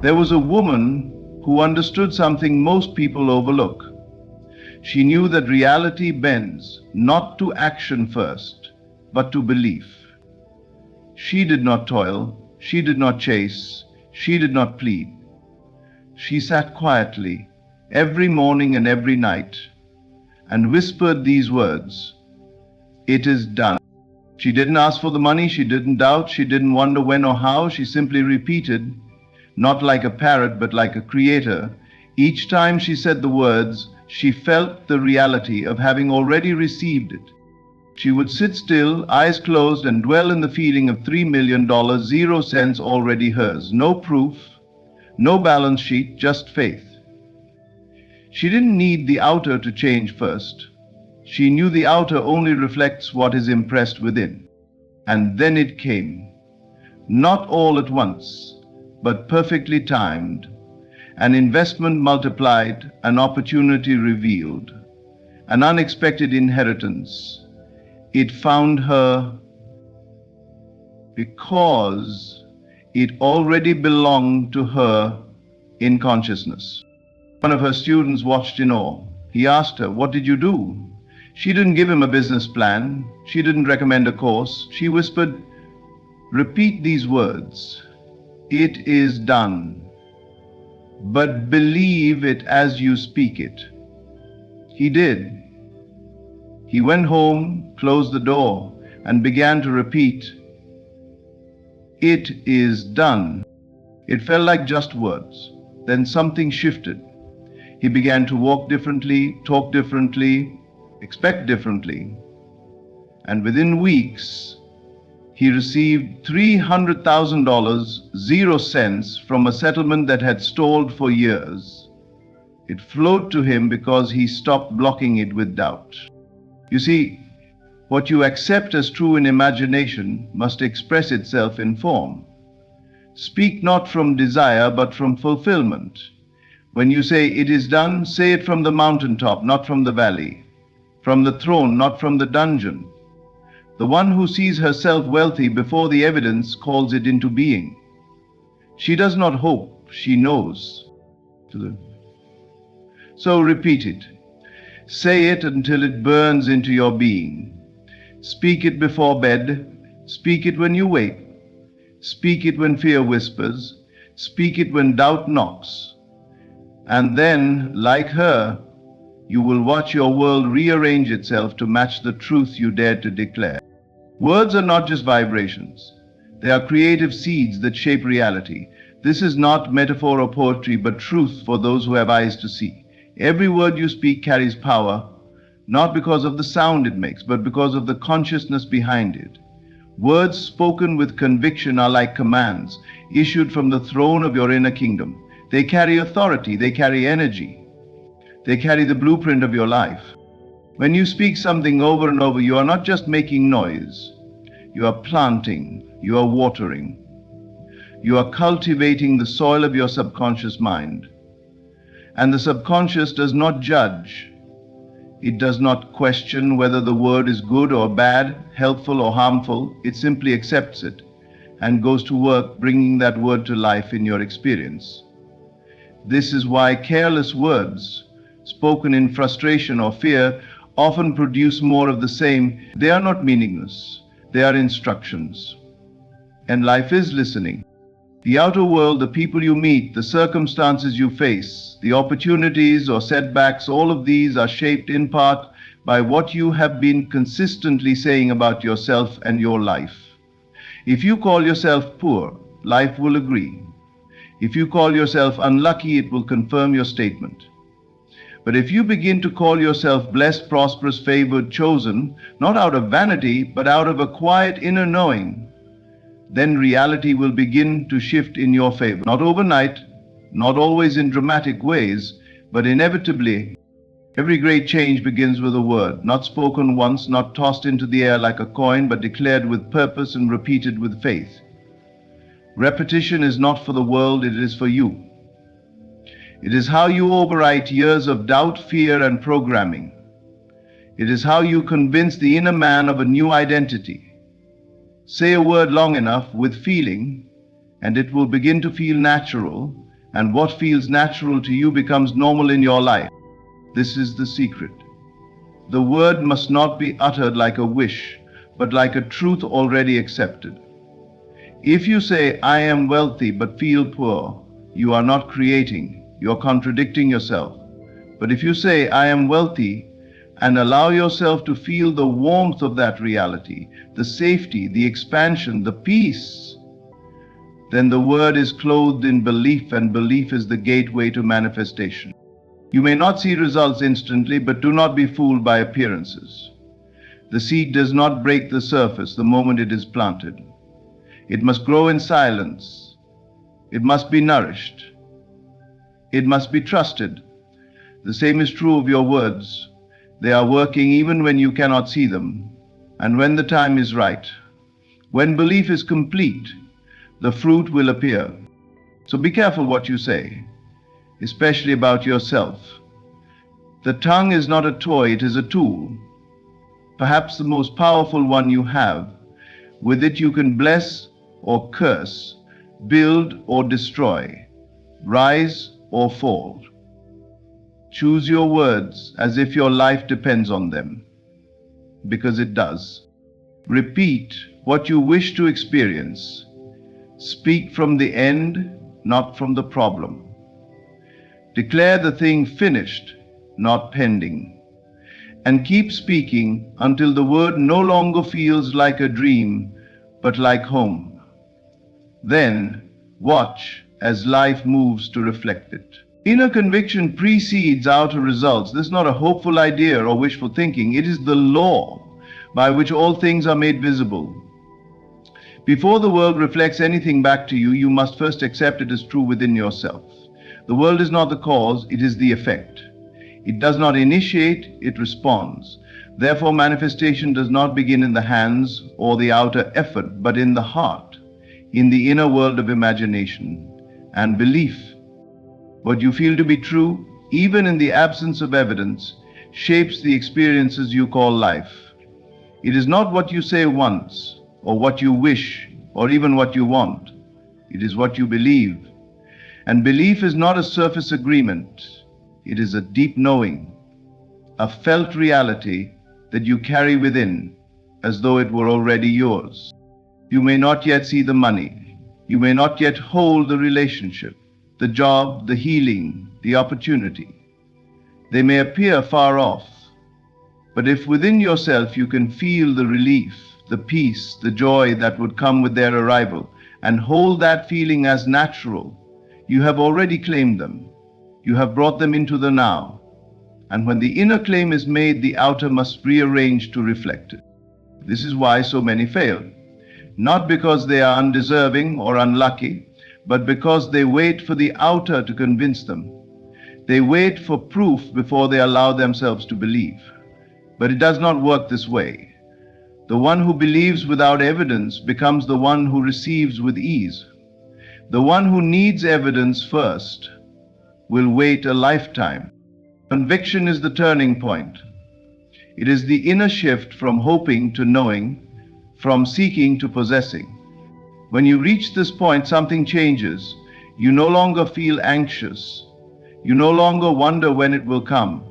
There was a woman who understood something most people overlook. She knew that reality bends not to action first, but to belief. She did not toil, she did not chase, she did not plead. She sat quietly every morning and every night and whispered these words, "It is done." She didn't ask for the money, she didn't doubt, she didn't wonder when or how, she simply repeated, not like a parrot but like a creator. Each time she said the words, she felt the reality of having already received it. She would sit still, eyes closed, and dwell in the feeling of $3 million, 0 cents already hers. No proof, no balance sheet, just faith. She didn't need the outer to change first. She knew the outer only reflects what is impressed within. And then it came. Not all at once, but perfectly timed. An investment multiplied, an opportunity revealed, an unexpected inheritance. It found her because it already belonged to her in consciousness. One of her students watched in awe. He asked her, "What did you do?" She didn't give him a business plan. She didn't recommend a course. She whispered, "Repeat these words. It is done. But believe it as you speak it." He did. He went home, closed the door, and began to repeat, "It is done." It felt like just words. Then something shifted. He began to walk differently, talk differently, expect differently. And within weeks, he received $300,000, 0 cents, from a settlement that had stalled for years. It flowed to him because he stopped blocking it with doubt. You see, what you accept as true in imagination must express itself in form. Speak not from desire, but from fulfillment. When you say it is done, say it from the mountaintop, not from the valley, from the throne, not from the dungeon. The one who sees herself wealthy before the evidence calls it into being. She does not hope, she knows. So repeat it. Say it until it burns into your being. Speak it before bed. Speak it when you wake. Speak it when fear whispers. Speak it when doubt knocks. And then, like her, you will watch your world rearrange itself to match the truth you dared to declare. Words are not just vibrations. They are creative seeds that shape reality. This is not metaphor or poetry, but truth for those who have eyes to see. Every word you speak carries power, not because of the sound it makes, but because of the consciousness behind it. Words spoken with conviction are like commands issued from the throne of your inner kingdom. They carry authority, they carry energy, they carry the blueprint of your life. When you speak something over and over, you are not just making noise. You are planting, you are watering. You are cultivating the soil of your subconscious mind. And the subconscious does not judge. It does not question whether the word is good or bad, helpful or harmful. It simply accepts it and goes to work bringing that word to life in your experience. This is why careless words, spoken in frustration or fear, often produce more of the same. They are not meaningless. They are instructions. And life is listening. The outer world, the people you meet, the circumstances you face, the opportunities or setbacks, all of these are shaped in part by what you have been consistently saying about yourself and your life. If you call yourself poor, life will agree. If you call yourself unlucky, it will confirm your statement. But if you begin to call yourself blessed, prosperous, favored, chosen, not out of vanity, but out of a quiet inner knowing, then reality will begin to shift in your favor. Not overnight, not always in dramatic ways, but inevitably. Every great change begins with a word, not spoken once, not tossed into the air like a coin, but declared with purpose and repeated with faith. Repetition is not for the world, it is for you. It is how you overwrite years of doubt, fear, and programming. It is how you convince the inner man of a new identity. Say a word long enough with feeling, and it will begin to feel natural, and what feels natural to you becomes normal in your life. This is the secret. The word must not be uttered like a wish, but like a truth already accepted. If you say, "I am wealthy but feel poor," you are not creating, you are contradicting yourself. But if you say, "I am wealthy," and allow yourself to feel the warmth of that reality, the safety, the expansion, the peace, then the word is clothed in belief, and belief is the gateway to manifestation. You may not see results instantly, but do not be fooled by appearances. The seed does not break the surface the moment it is planted. It must grow in silence. It must be nourished. It must be trusted. The same is true of your words. They are working even when you cannot see them, and when the time is right. When belief is complete, the fruit will appear. So be careful what you say, especially about yourself. The tongue is not a toy, it is a tool, perhaps the most powerful one you have. With it you can bless or curse, build or destroy, rise or fall. Choose your words as if your life depends on them, because it does. Repeat what you wish to experience. Speak from the end, not from the problem. Declare the thing finished, not pending. And keep speaking until the word no longer feels like a dream, but like home. Then watch as life moves to reflect it. Inner conviction precedes outer results. This is not a hopeful idea or wishful thinking. It is the law by which all things are made visible. Before the world reflects anything back to you, you must first accept it as true within yourself. The world is not the cause, it is the effect. It does not initiate, it responds. Therefore, manifestation does not begin in the hands or the outer effort, but in the heart, in the inner world of imagination and belief. What you feel to be true, even in the absence of evidence, shapes the experiences you call life. It is not what you say once, or what you wish, or even what you want. It is what you believe. And belief is not a surface agreement. It is a deep knowing, a felt reality that you carry within, as though it were already yours. You may not yet see the money. You may not yet hold the relationship, the job, the healing, the opportunity. They may appear far off, but if within yourself you can feel the relief, the peace, the joy that would come with their arrival, and hold that feeling as natural, you have already claimed them. You have brought them into the now. And when the inner claim is made, the outer must rearrange to reflect it. This is why so many fail. Not because they are undeserving or unlucky, but because they wait for the outer to convince them. They wait for proof before they allow themselves to believe. But it does not work this way. The one who believes without evidence becomes the one who receives with ease. The one who needs evidence first will wait a lifetime. Conviction is the turning point. It is the inner shift from hoping to knowing, from seeking to possessing. When you reach this point, something changes. You no longer feel anxious. You no longer wonder when it will come.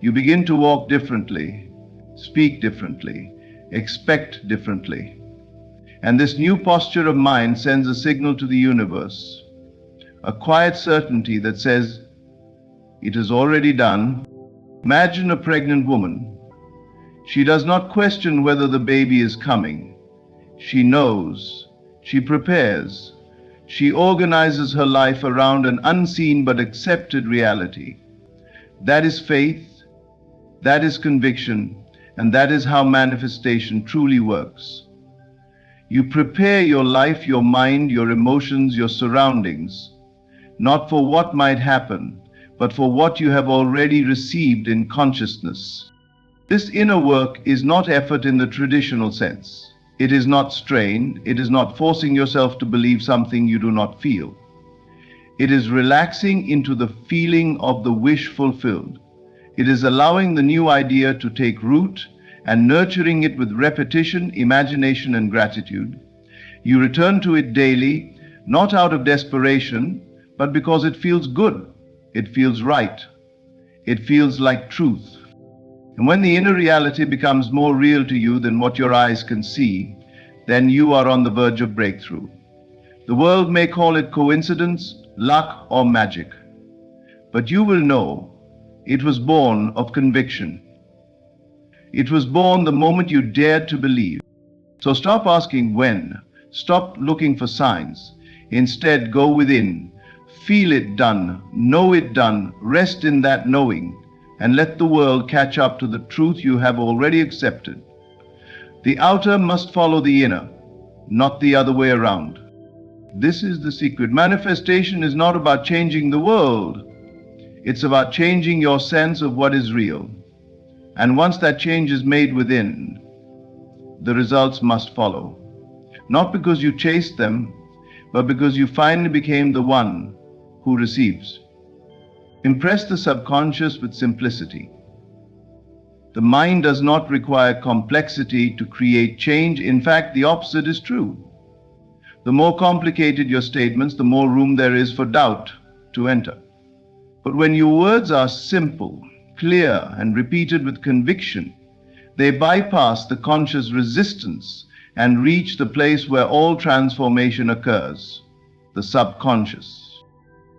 You begin to walk differently, speak differently, expect differently. And this new posture of mind sends a signal to the universe, a quiet certainty that says, "It is already done." Imagine a pregnant woman. She does not question whether the baby is coming. She knows. She prepares. She organizes her life around an unseen but accepted reality. That is faith, that is conviction, and that is how manifestation truly works. You prepare your life, your mind, your emotions, your surroundings, not for what might happen, but for what you have already received in consciousness. This inner work is not effort in the traditional sense. It is not strain. It is not forcing yourself to believe something you do not feel. It is relaxing into the feeling of the wish fulfilled. It is allowing the new idea to take root and nurturing it with repetition, imagination, and gratitude. You return to it daily, not out of desperation, but because it feels good, it feels right, it feels like truth. And when the inner reality becomes more real to you than what your eyes can see, then you are on the verge of breakthrough. The world may call it coincidence, luck, or magic, but you will know it was born of conviction. It was born the moment you dared to believe. So stop asking when, stop looking for signs. Instead, go within, feel it done, know it done, rest in that knowing, and let the world catch up to the truth you have already accepted. The outer must follow the inner, not the other way around. This is the secret. Manifestation is not about changing the world. It's about changing your sense of what is real. And once that change is made within, the results must follow. Not because you chased them, but because you finally became the one who receives. Impress the subconscious with simplicity. The mind does not require complexity to create change. In fact, the opposite is true. The more complicated your statements, the more room there is for doubt to enter. But when your words are simple, clear, and repeated with conviction, they bypass the conscious resistance and reach the place where all transformation occurs, the subconscious.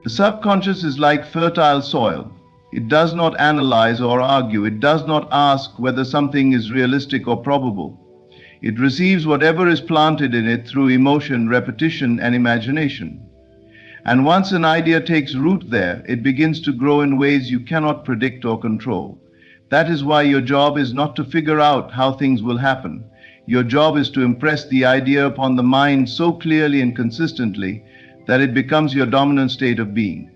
The subconscious is like fertile soil. It does not analyze or argue. It does not ask whether something is realistic or probable. It receives whatever is planted in it through emotion, repetition, and imagination. And once an idea takes root there, it begins to grow in ways you cannot predict or control. That is why your job is not to figure out how things will happen. Your job is to impress the idea upon the mind so clearly and consistently that it becomes your dominant state of being.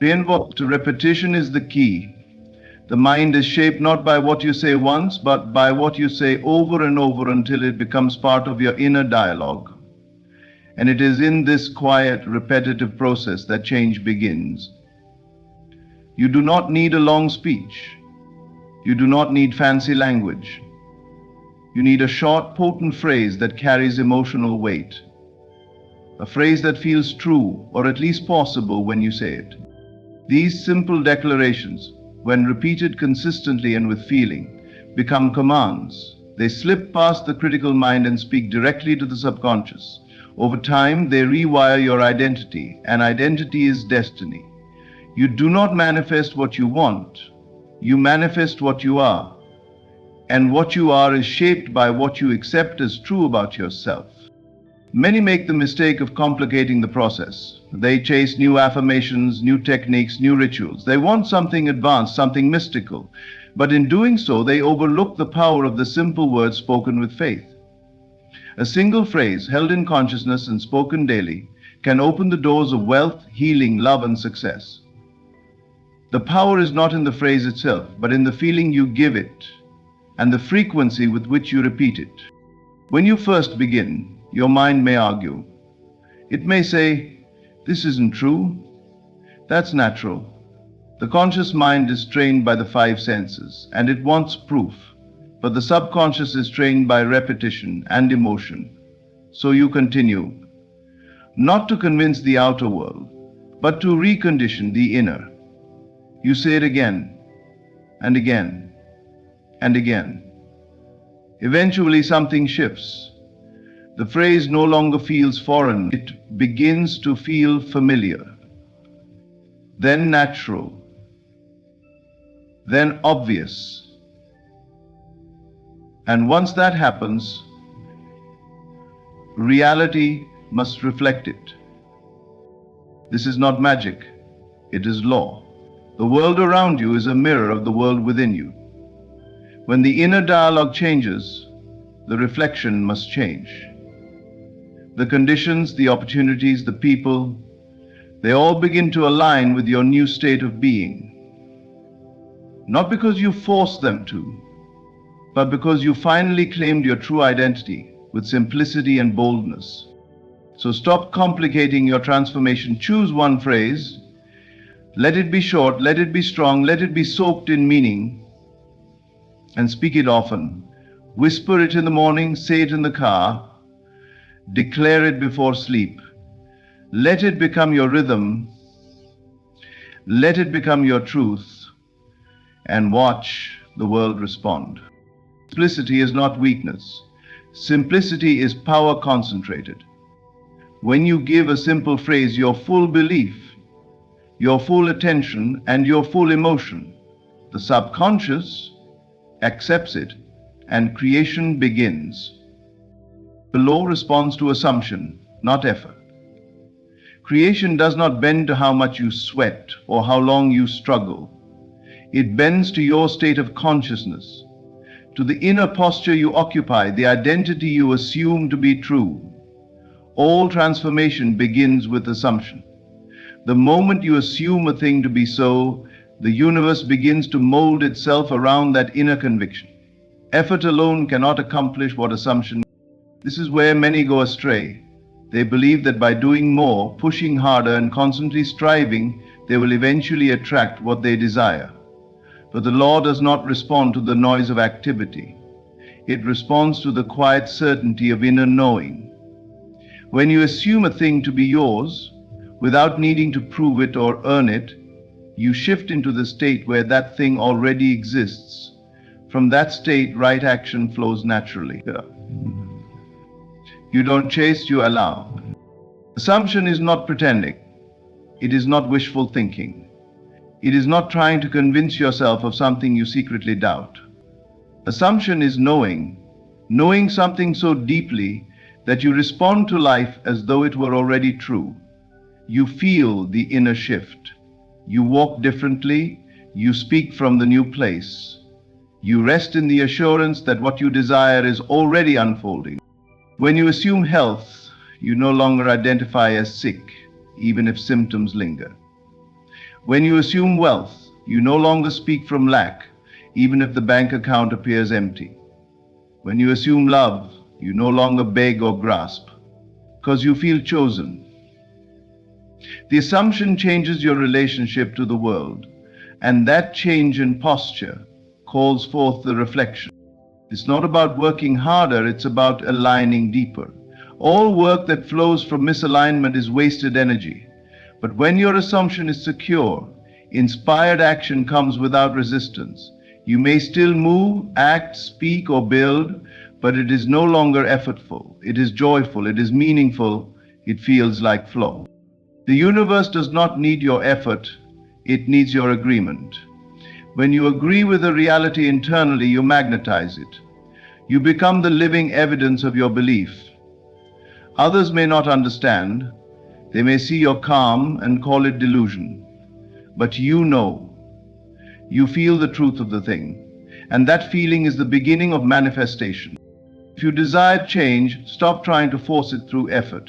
To repetition is the key. The mind is shaped not by what you say once, but by what you say over and over until it becomes part of your inner dialogue. And it is in this quiet, repetitive process that change begins. You do not need a long speech. You do not need fancy language. You need a short, potent phrase that carries emotional weight. A phrase that feels true, or at least possible when you say it. These simple declarations, when repeated consistently and with feeling, become commands. They slip past the critical mind and speak directly to the subconscious. Over time, they rewire your identity, and identity is destiny. You do not manifest what you want. You manifest what you are. And what you are is shaped by what you accept as true about yourself. Many make the mistake of complicating the process. They chase new affirmations, new techniques, new rituals. They want something advanced, something mystical. But in doing so, they overlook the power of the simple words spoken with faith. A single phrase held in consciousness and spoken daily can open the doors of wealth, healing, love, and success. The power is not in the phrase itself, but in the feeling you give it and the frequency with which you repeat it. When you first begin, your mind may argue. It may say, "This isn't true. That's natural." The conscious mind is trained by the five senses, and it wants proof. But the subconscious is trained by repetition and emotion. So you continue, not to convince the outer world, but to recondition the inner. You say it again, and again, and again. Eventually something shifts. The phrase no longer feels foreign. It begins to feel familiar, then natural, then obvious. And once that happens, reality must reflect it. This is not magic, it is law. The world around you is a mirror of the world within you. When the inner dialogue changes, the reflection must change. The conditions, the opportunities, the people, they all begin to align with your new state of being. Not because you forced them to, but because you finally claimed your true identity with simplicity and boldness. So stop complicating your transformation. Choose one phrase. Let it be short, let it be strong, let it be soaked in meaning, and speak it often. Whisper it in the morning, say it in the car, declare it before sleep. Let it become your rhythm. Let it become your truth, and watch the world respond. Simplicity is not weakness. Simplicity is power concentrated. When you give a simple phrase your full belief, your full attention, and your full emotion, the subconscious accepts it, and creation begins. The law responds to assumption, not effort. Creation does not bend to how much you sweat or how long you struggle. It bends to your state of consciousness, to the inner posture you occupy, the identity you assume to be true. All transformation begins with assumption. The moment you assume a thing to be so, the universe begins to mold itself around that inner conviction. Effort alone cannot accomplish what assumption. This is where many go astray. They believe that by doing more, pushing harder, and constantly striving, they will eventually attract what they desire. But the law does not respond to the noise of activity. It responds to the quiet certainty of inner knowing. When you assume a thing to be yours, without needing to prove it or earn it, you shift into the state where that thing already exists. From that state, right action flows naturally. You don't chase, you allow. Assumption is not pretending. It is not wishful thinking. It is not trying to convince yourself of something you secretly doubt. Assumption is knowing something so deeply that you respond to life as though it were already true. You feel the inner shift. You walk differently. You speak from the new place. You rest in the assurance that what you desire is already unfolding. When you assume health, you no longer identify as sick, even if symptoms linger. When you assume wealth, you no longer speak from lack, even if the bank account appears empty. When you assume love, you no longer beg or grasp, because you feel chosen. The assumption changes your relationship to the world, and that change in posture calls forth the reflection. It's not about working harder, it's about aligning deeper. All work that flows from misalignment is wasted energy. But when your assumption is secure, inspired action comes without resistance. You may still move, act, speak, or build, but it is no longer effortful. It is joyful, it is meaningful, it feels like flow. The universe does not need your effort, it needs your agreement. When you agree with a reality internally, you magnetize it. You become the living evidence of your belief. Others may not understand. They may see your calm and call it delusion. But you know. You feel the truth of the thing. And that feeling is the beginning of manifestation. If you desire change, stop trying to force it through effort.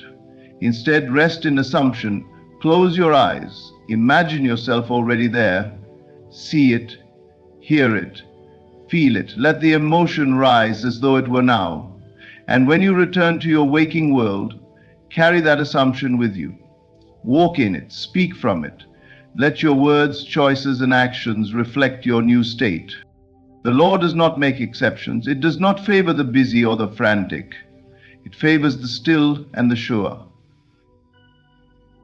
Instead, rest in assumption. Close your eyes. Imagine yourself already there. See it, hear it, feel it. Let the emotion rise as though it were now. And when you return to your waking world, carry that assumption with you. Walk in it, speak from it. Let your words, choices, and actions reflect your new state. The law does not make exceptions. It does not favor the busy or the frantic. It favors the still and the sure.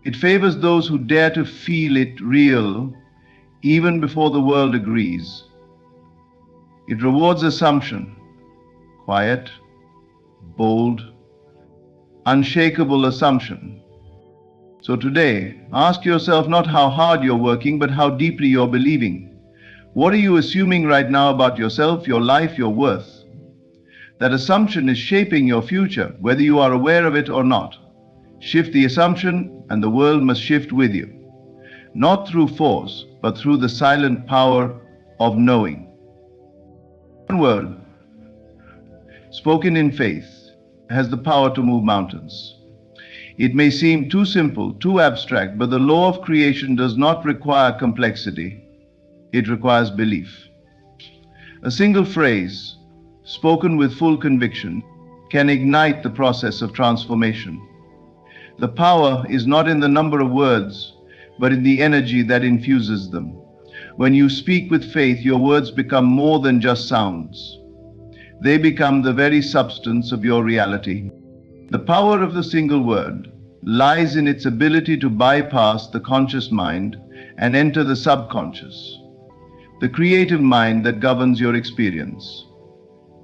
It favors those who dare to feel it real, even before the world agrees. It rewards assumption, quiet, bold, unshakable assumption. So today, ask yourself not how hard you're working, but how deeply you're believing. What are you assuming right now about yourself, your life, your worth? That assumption is shaping your future, whether you are aware of it or not. Shift the assumption, and the world must shift with you. Not through force, but through the silent power of knowing. One word, spoken in faith, has the power to move mountains. It may seem too simple, too abstract, but the law of creation does not require complexity. It requires belief. A single phrase, spoken with full conviction, can ignite the process of transformation. The power is not in the number of words, but in the energy that infuses them. When you speak with faith, your words become more than just sounds. They become the very substance of your reality. The power of the single word, lies in its ability to bypass the conscious mind and enter the subconscious, the creative mind that governs your experience.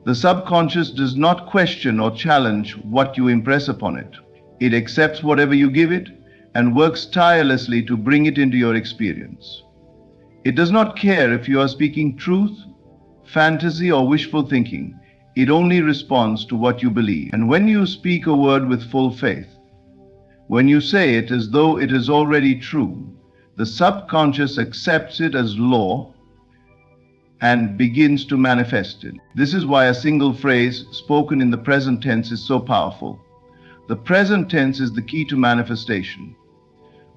The subconscious does not question or challenge what you impress upon it. It accepts whatever you give it and works tirelessly to bring it into your experience. It does not care if you are speaking truth, fantasy, or wishful thinking. It only responds to what you believe. And when you speak a word with full faith, when you say it as though it is already true, the subconscious accepts it as law and begins to manifest it. This is why a single phrase spoken in the present tense is so powerful. The present tense is the key to manifestation.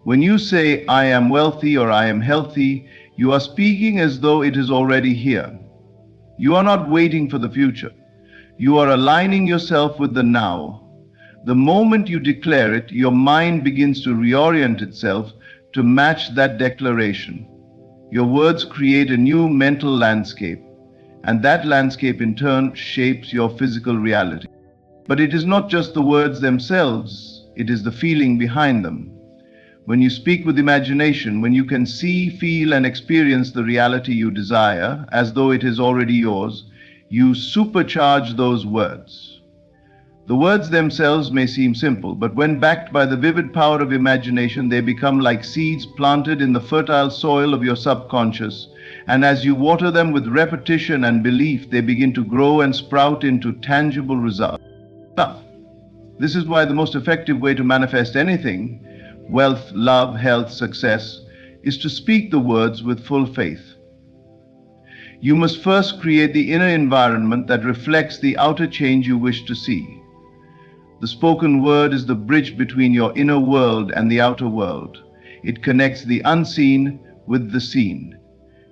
When you say, I am wealthy or I am healthy, you are speaking as though it is already here. You are not waiting for the future. You are aligning yourself with the now. The moment you declare it, your mind begins to reorient itself to match that declaration. Your words create a new mental landscape, and that landscape in turn shapes your physical reality. But it is not just the words themselves, it is the feeling behind them. When you speak with imagination, when you can see, feel, and experience the reality you desire as though it is already yours, you supercharge those words. The words themselves may seem simple, but when backed by the vivid power of imagination, they become like seeds planted in the fertile soil of your subconscious, and as you water them with repetition and belief, they begin to grow and sprout into tangible results. Now, this is why the most effective way to manifest anything, wealth, love, health, success, is to speak the words with full faith. You must first create the inner environment that reflects the outer change you wish to see. The spoken word is the bridge between your inner world and the outer world. It connects the unseen with the seen.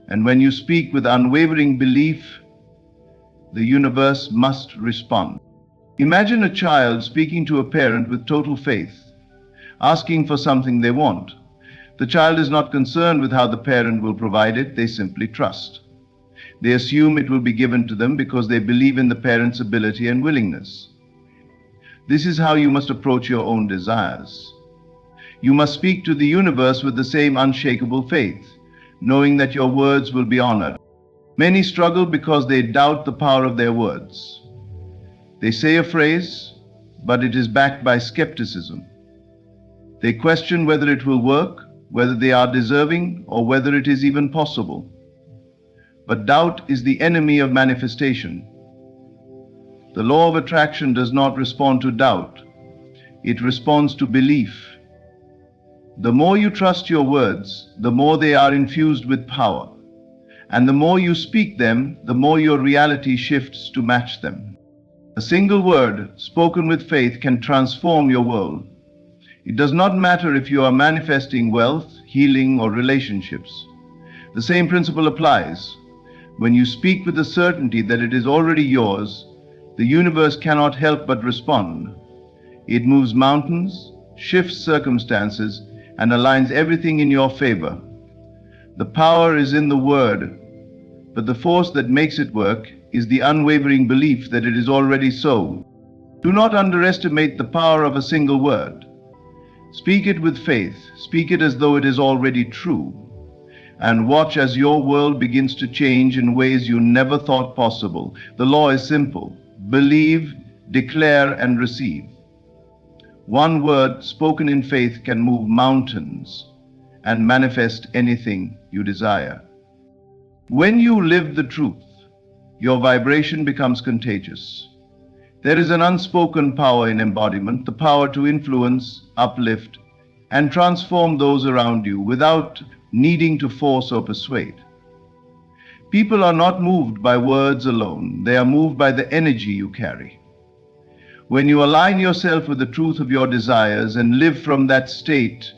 And when you speak with unwavering belief, the universe must respond. Imagine a child speaking to a parent with total faith, asking for something they want. The child is not concerned with how the parent will provide it, they simply trust. They assume it will be given to them because they believe in the parent's ability and willingness. This is how you must approach your own desires. You must speak to the universe with the same unshakable faith, knowing that your words will be honored. Many struggle because they doubt the power of their words. They say a phrase, but it is backed by skepticism. They question whether it will work, whether they are deserving, or whether it is even possible. But doubt is the enemy of manifestation. The law of attraction does not respond to doubt. It responds to belief. The more you trust your words, the more they are infused with power. And the more you speak them, the more your reality shifts to match them. A single word spoken with faith can transform your world. It does not matter if you are manifesting wealth, healing, or relationships. The same principle applies. When you speak with the certainty that it is already yours, the universe cannot help but respond. It moves mountains, shifts circumstances, and aligns everything in your favor. The power is in the word, but the force that makes it work is the unwavering belief that it is already so. Do not underestimate the power of a single word. Speak it with faith. Speak it as though it is already true. And watch as your world begins to change in ways you never thought possible. The law is simple. Believe, declare, and receive. One word spoken in faith can move mountains and manifest anything you desire. When you live the truth, your vibration becomes contagious. There is an unspoken power in embodiment, the power to influence, uplift, and transform those around you without needing to force or persuade. People are not moved by words alone. They are moved by the energy you carry. When you align yourself with the truth of your desires and live from that state,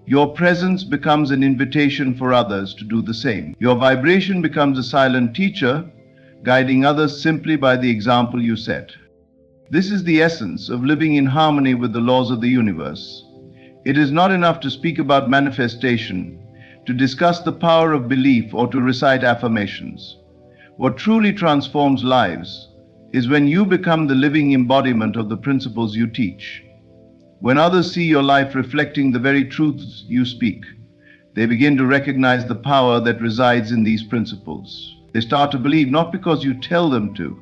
your presence becomes an invitation for others to do the same. Your vibration becomes a silent teacher, guiding others simply by the example you set. This is the essence of living in harmony with the laws of the universe. It is not enough to speak about manifestation, to discuss the power of belief, or to recite affirmations. What truly transforms lives is when you become the living embodiment of the principles you teach. When others see your life reflecting the very truths you speak, they begin to recognize the power that resides in these principles. They start to believe not because you tell them to,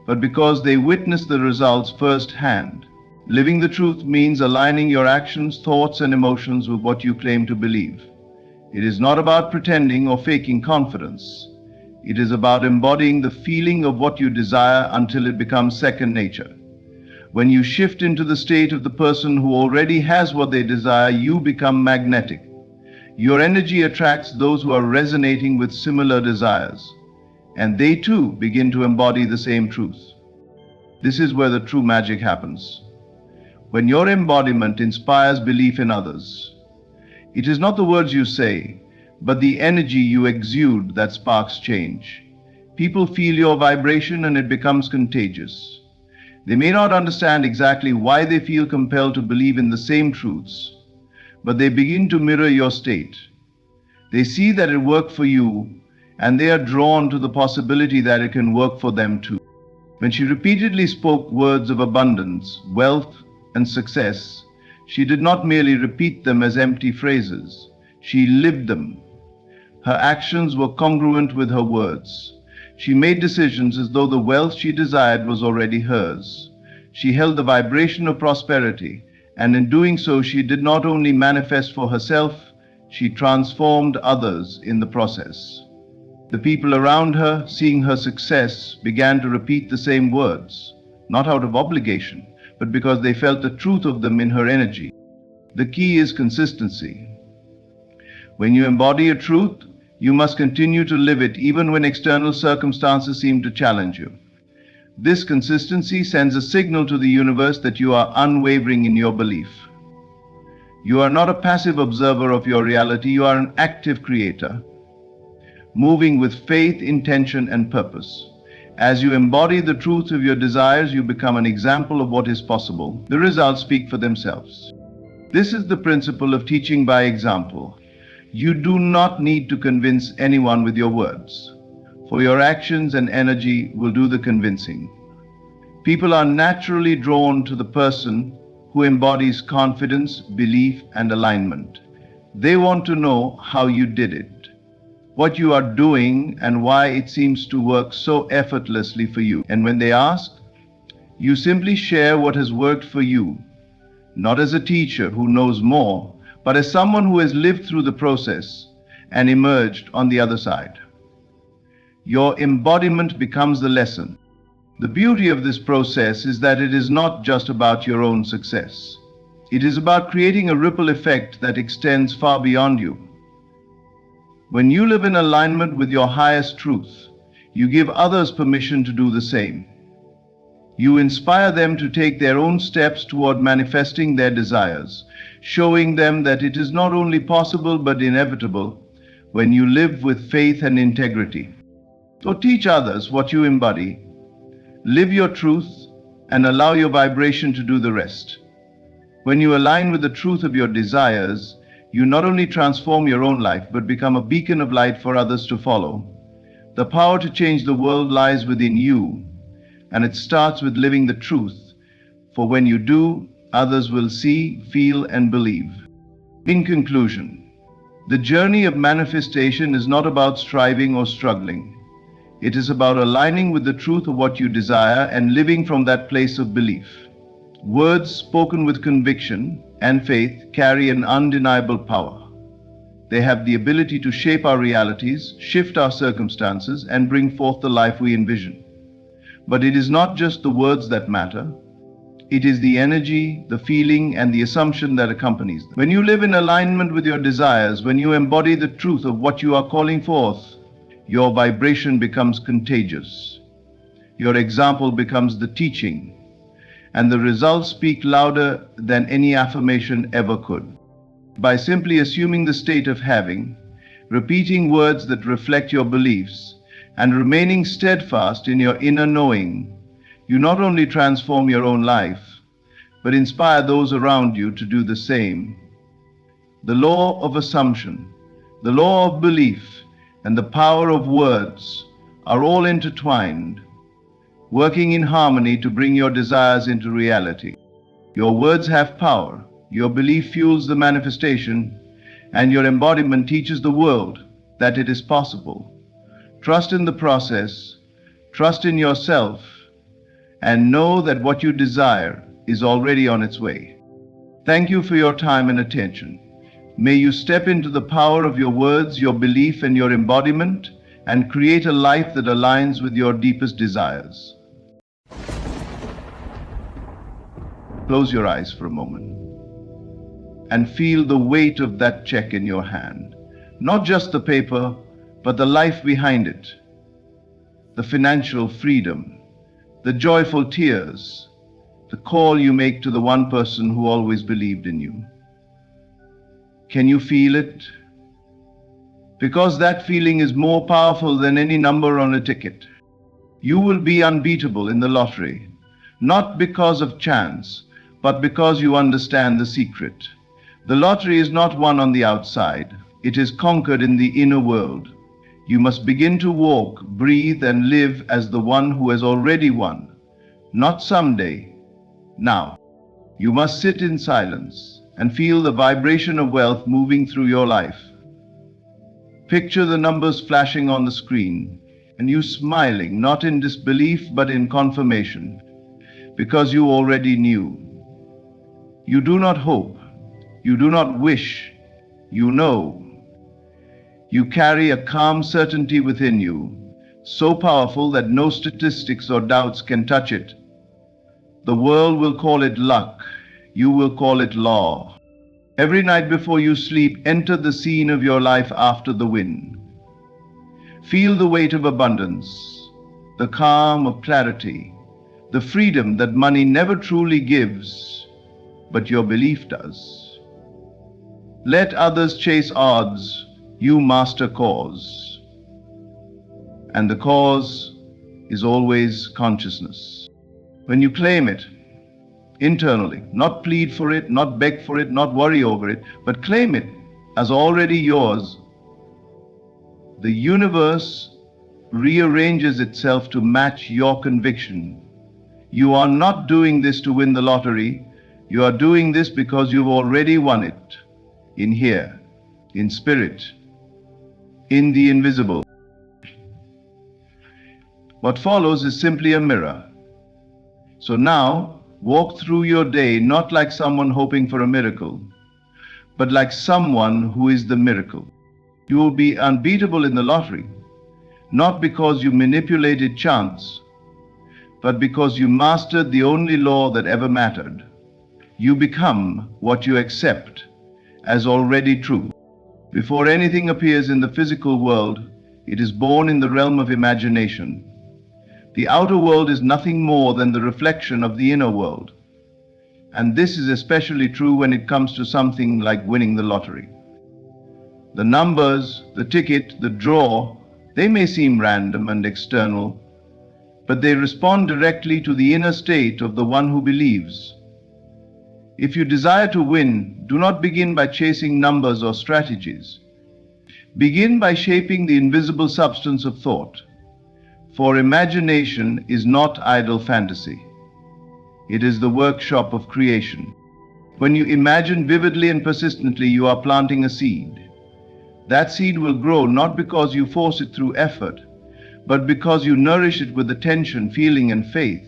but because they witness the results firsthand. Living the truth means aligning your actions, thoughts, and emotions with what you claim to believe. It is not about pretending or faking confidence. It is about embodying the feeling of what you desire until it becomes second nature. When you shift into the state of the person who already has what they desire, you become magnetic. Your energy attracts those who are resonating with similar desires, and they too begin to embody the same truth. This is where the true magic happens. When your embodiment inspires belief in others, it is not the words you say, but the energy you exude that sparks change. People feel your vibration and it becomes contagious. They may not understand exactly why they feel compelled to believe in the same truths, but they begin to mirror your state. They see that it worked for you, and they are drawn to the possibility that it can work for them too. When she repeatedly spoke words of abundance, wealth, and success, she did not merely repeat them as empty phrases. She lived them. Her actions were congruent with her words. She made decisions as though the wealth she desired was already hers. She held the vibration of prosperity, and in doing so, she did not only manifest for herself, she transformed others in the process. The people around her, seeing her success, began to repeat the same words, not out of obligation, but because they felt the truth of them in her energy. The key is consistency. When you embody a truth, you must continue to live it even when external circumstances seem to challenge you. This consistency sends a signal to the universe that you are unwavering in your belief. You are not a passive observer of your reality, you are an active creator, moving with faith, intention, and purpose. As you embody the truth of your desires, you become an example of what is possible. The results speak for themselves. This is the principle of teaching by example. You do not need to convince anyone with your words, for your actions and energy will do the convincing. People are naturally drawn to the person who embodies confidence, belief, and alignment. They want to know how you did it, what you are doing, and why it seems to work so effortlessly for you. And when they ask, you simply share what has worked for you, not as a teacher who knows more, but as someone who has lived through the process and emerged on the other side. Your embodiment becomes the lesson. The beauty of this process is that it is not just about your own success. It is about creating a ripple effect that extends far beyond you. When you live in alignment with your highest truth, you give others permission to do the same. You inspire them to take their own steps toward manifesting their desires, showing them that it is not only possible but inevitable when you live with faith and integrity. So teach others what you embody, live your truth, and allow your vibration to do the rest. When you align with the truth of your desires, you not only transform your own life, but become a beacon of light for others to follow. The power to change the world lies within you, and it starts with living the truth, for when you do, others will see, feel, and believe. In conclusion, the journey of manifestation is not about striving or struggling. It is about aligning with the truth of what you desire and living from that place of belief. Words spoken with conviction and faith carry an undeniable power. They have the ability to shape our realities, shift our circumstances, and bring forth the life we envision. But it is not just the words that matter. It is the energy, the feeling, and the assumption that accompanies them. When you live in alignment with your desires, when you embody the truth of what you are calling forth, your vibration becomes contagious. Your example becomes the teaching, and the results speak louder than any affirmation ever could. By simply assuming the state of having, repeating words that reflect your beliefs, and remaining steadfast in your inner knowing, you not only transform your own life, but inspire those around you to do the same. The law of assumption, the law of belief, and the power of words are all intertwined, working in harmony to bring your desires into reality. Your words have power, your belief fuels the manifestation, and your embodiment teaches the world that it is possible. Trust in the process, trust in yourself, and know that what you desire is already on its way. Thank you for your time and attention. May you step into the power of your words, your belief, and your embodiment, and create a life that aligns with your deepest desires. Close your eyes for a moment and feel the weight of that check in your hand. Not just the paper, but the life behind it. The financial freedom, the joyful tears, the call you make to the one person who always believed in you. Can you feel it? Because that feeling is more powerful than any number on a ticket. You will be unbeatable in the lottery, not because of chance, but because you understand the secret. The lottery is not won on the outside. It is conquered in the inner world. You must begin to walk, breathe, and live as the one who has already won. Not someday, now. You must sit in silence and feel the vibration of wealth moving through your life. Picture the numbers flashing on the screen and you smiling, not in disbelief but in confirmation, because you already knew. You do not hope, you do not wish, you know. You carry a calm certainty within you, so powerful that no statistics or doubts can touch it. The world will call it luck, you will call it law. Every night before you sleep, enter the scene of your life after the win. Feel the weight of abundance, the calm of clarity, the freedom that money never truly gives, but your belief does. Let others chase odds, you master cause. And the cause is always consciousness. When you claim it internally, not plead for it, not beg for it, not worry over it, but claim it as already yours, the universe rearranges itself to match your conviction. You are not doing this to win the lottery. You are doing this because you've already won it. In here, in spirit, in the invisible. What follows is simply a mirror. So now, walk through your day not like someone hoping for a miracle, but like someone who is the miracle. You will be unbeatable in the lottery, not because you manipulated chance, but because you mastered the only law that ever mattered. You become what you accept as already true. Before anything appears in the physical world, it is born in the realm of imagination. The outer world is nothing more than the reflection of the inner world. And this is especially true when it comes to something like winning the lottery. The numbers, the ticket, the draw, they may seem random and external, but they respond directly to the inner state of the one who believes. If you desire to win, do not begin by chasing numbers or strategies. Begin by shaping the invisible substance of thought. For imagination is not idle fantasy. It is the workshop of creation. When you imagine vividly and persistently, you are planting a seed. That seed will grow not because you force it through effort, but because you nourish it with attention, feeling, and faith.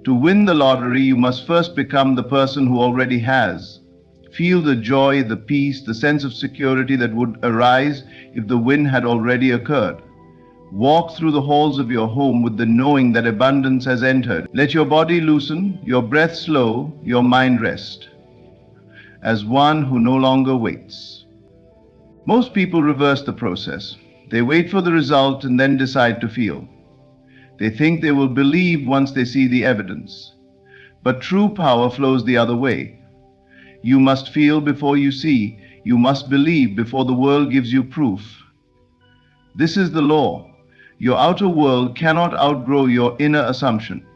To win the lottery, you must first become the person who already has. Feel the joy, the peace, the sense of security that would arise if the win had already occurred. Walk through the halls of your home with the knowing that abundance has entered. Let your body loosen, your breath slow, your mind rest, as one who no longer waits. Most people reverse the process. They wait for the result and then decide to feel. They think they will believe once they see the evidence. But true power flows the other way. You must feel before you see. You must believe before the world gives you proof. This is the law. Your outer world cannot outgrow your inner assumption.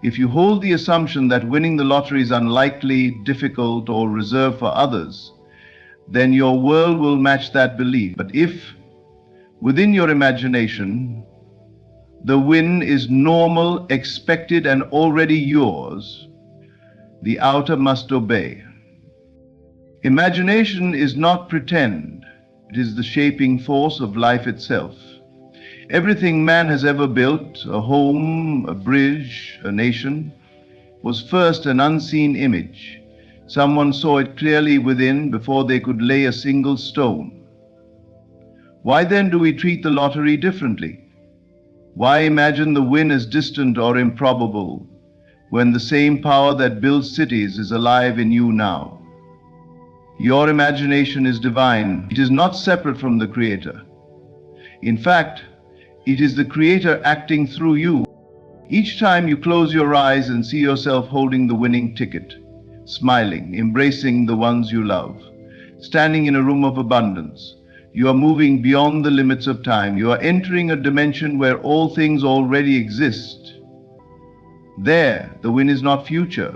If you hold the assumption that winning the lottery is unlikely, difficult, or reserved for others, then your world will match that belief. But if, within your imagination, the win is normal, expected, and already yours, The outer must obey. Imagination is not pretend. It is the shaping force of life itself. Everything man has ever built, a home, a bridge, a nation, was first an unseen image. Someone saw it clearly within before they could lay a single stone. Why then do we treat the lottery differently? Why imagine the win as distant or improbable when the same power that builds cities is alive in you now? Your imagination is divine. It is not separate from the Creator. In fact, it is the Creator acting through you. Each time you close your eyes and see yourself holding the winning ticket, smiling, embracing the ones you love, standing in a room of abundance, you are moving beyond the limits of time. You are entering a dimension where all things already exist. There, the win is not future,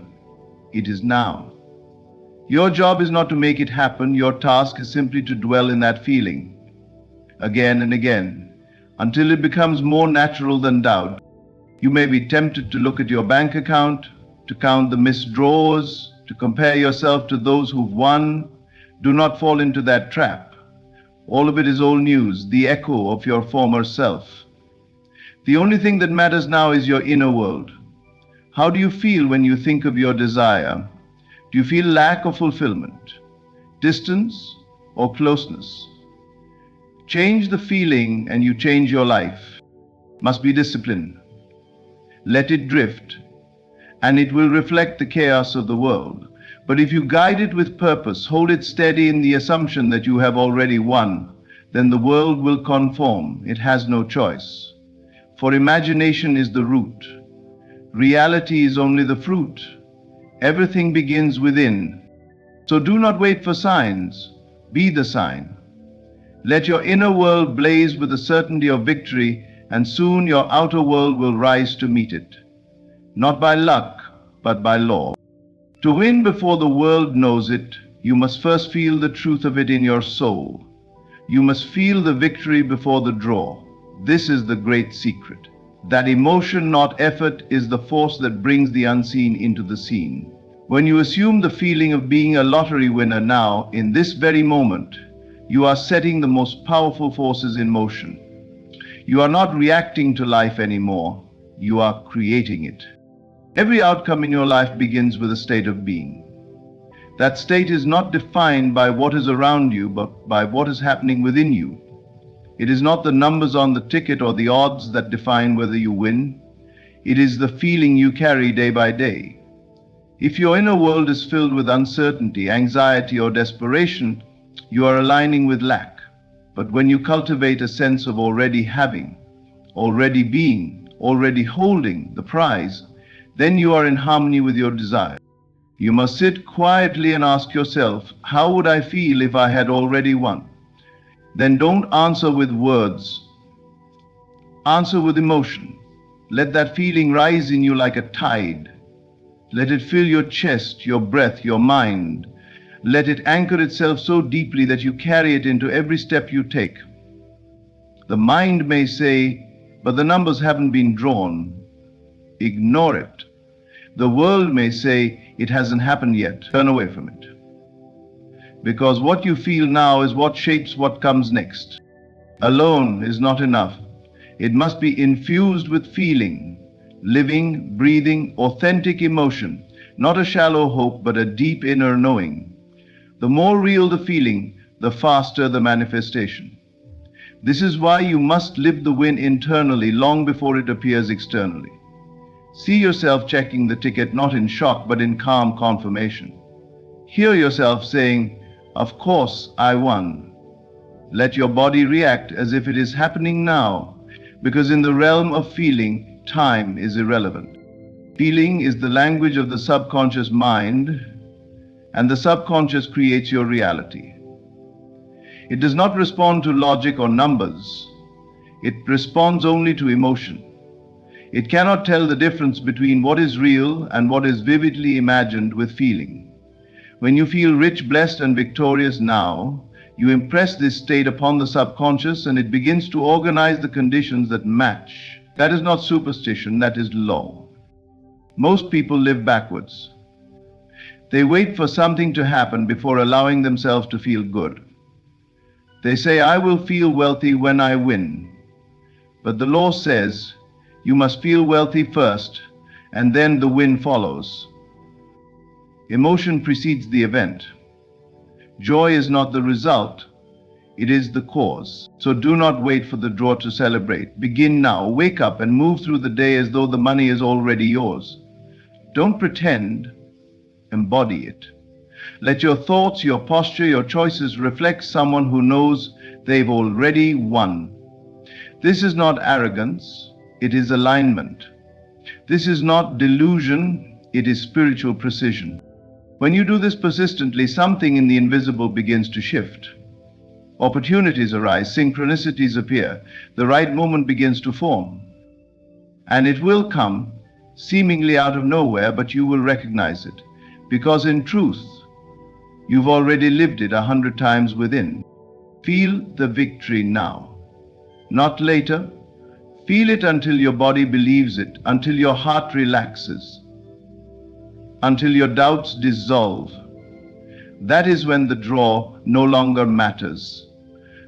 it is now. Your job is not to make it happen. Your task is simply to dwell in that feeling, again and again, until it becomes more natural than doubt. You may be tempted to look at your bank account, to count the missed draws, to compare yourself to those who've won. Do not fall into that trap. All of it is old news, the echo of your former self. The only thing that matters now is your inner world. How do you feel when you think of your desire? Do you feel lack or fulfillment? Distance or closeness? Change the feeling and you change your life. Must be discipline. Let it drift, and it will reflect the chaos of the world. But if you guide it with purpose, hold it steady in the assumption that you have already won, then the world will conform. It has no choice. For imagination is the root. Reality is only the fruit. Everything begins within. So do not wait for signs. Be the sign. Let your inner world blaze with the certainty of victory, and soon your outer world will rise to meet it. Not by luck, but by law. To win before the world knows it, you must first feel the truth of it in your soul. You must feel the victory before the draw. This is the great secret. That emotion, not effort, is the force that brings the unseen into the scene. When you assume the feeling of being a lottery winner now, in this very moment, you are setting the most powerful forces in motion. You are not reacting to life anymore. You are creating it. Every outcome in your life begins with a state of being. That state is not defined by what is around you, but by what is happening within you. It is not the numbers on the ticket or the odds that define whether you win. It is the feeling you carry day by day. If your inner world is filled with uncertainty, anxiety, or desperation, you are aligning with lack. But when you cultivate a sense of already having, already being, already holding the prize, then you are in harmony with your desire. You must sit quietly and ask yourself, how would I feel if I had already won? Then don't answer with words. Answer with emotion. Let that feeling rise in you like a tide. Let it fill your chest, your breath, your mind. Let it anchor itself so deeply that you carry it into every step you take. The mind may say, but the numbers haven't been drawn. Ignore it. The world may say, it hasn't happened yet. Turn away from it. Because what you feel now is what shapes what comes next. Alone is not enough. It must be infused with feeling, living, breathing, authentic emotion, not a shallow hope, but a deep inner knowing. The more real the feeling, the faster the manifestation. This is why you must live the win internally long before it appears externally. See yourself checking the ticket not in shock but in calm confirmation. Hear yourself saying, "Of course I won." Let your body react as if it is happening now, because in the realm of feeling, time is irrelevant. Feeling is the language of the subconscious mind, and the subconscious creates your reality. It does not respond to logic or numbers. It responds only to emotion. It cannot tell the difference between what is real and what is vividly imagined with feeling. When you feel rich, blessed, and victorious now, you impress this state upon the subconscious and it begins to organize the conditions that match. That is not superstition, that is law. Most people live backwards. They wait for something to happen before allowing themselves to feel good. They say, I will feel wealthy when I win. But the law says, you must feel wealthy first, and then the win follows. Emotion precedes the event. Joy is not the result, it is the cause. So do not wait for the draw to celebrate. Begin now. Wake up and move through the day as though the money is already yours. Don't pretend, embody it. Let your thoughts, your posture, your choices reflect someone who knows they've already won. This is not arrogance, it is alignment. This is not delusion, it is spiritual precision. When you do this persistently, something in the invisible begins to shift. Opportunities arise, synchronicities appear, the right moment begins to form. And it will come, seemingly out of nowhere, but you will recognize it. Because in truth, you've already lived it 100 times within. Feel the victory now, not later. Feel it until your body believes it, until your heart relaxes, until your doubts dissolve. That is when the draw no longer matters,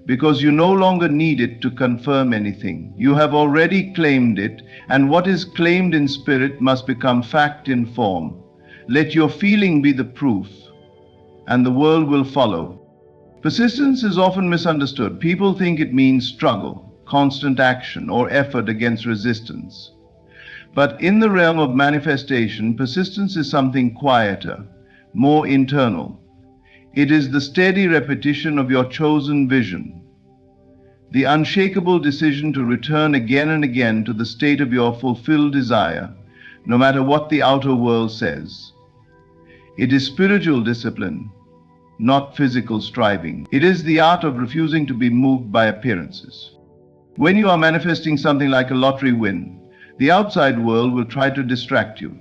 because you no longer need it to confirm anything. You have already claimed it, and what is claimed in spirit must become fact in form. Let your feeling be the proof, and the world will follow. Persistence is often misunderstood. People think it means struggle, constant action, or effort against resistance. But in the realm of manifestation, persistence is something quieter, more internal. It is the steady repetition of your chosen vision, the unshakable decision to return again and again to the state of your fulfilled desire, no matter what the outer world says. It is spiritual discipline, not physical striving. It is the art of refusing to be moved by appearances. When you are manifesting something like a lottery win, the outside world will try to distract you.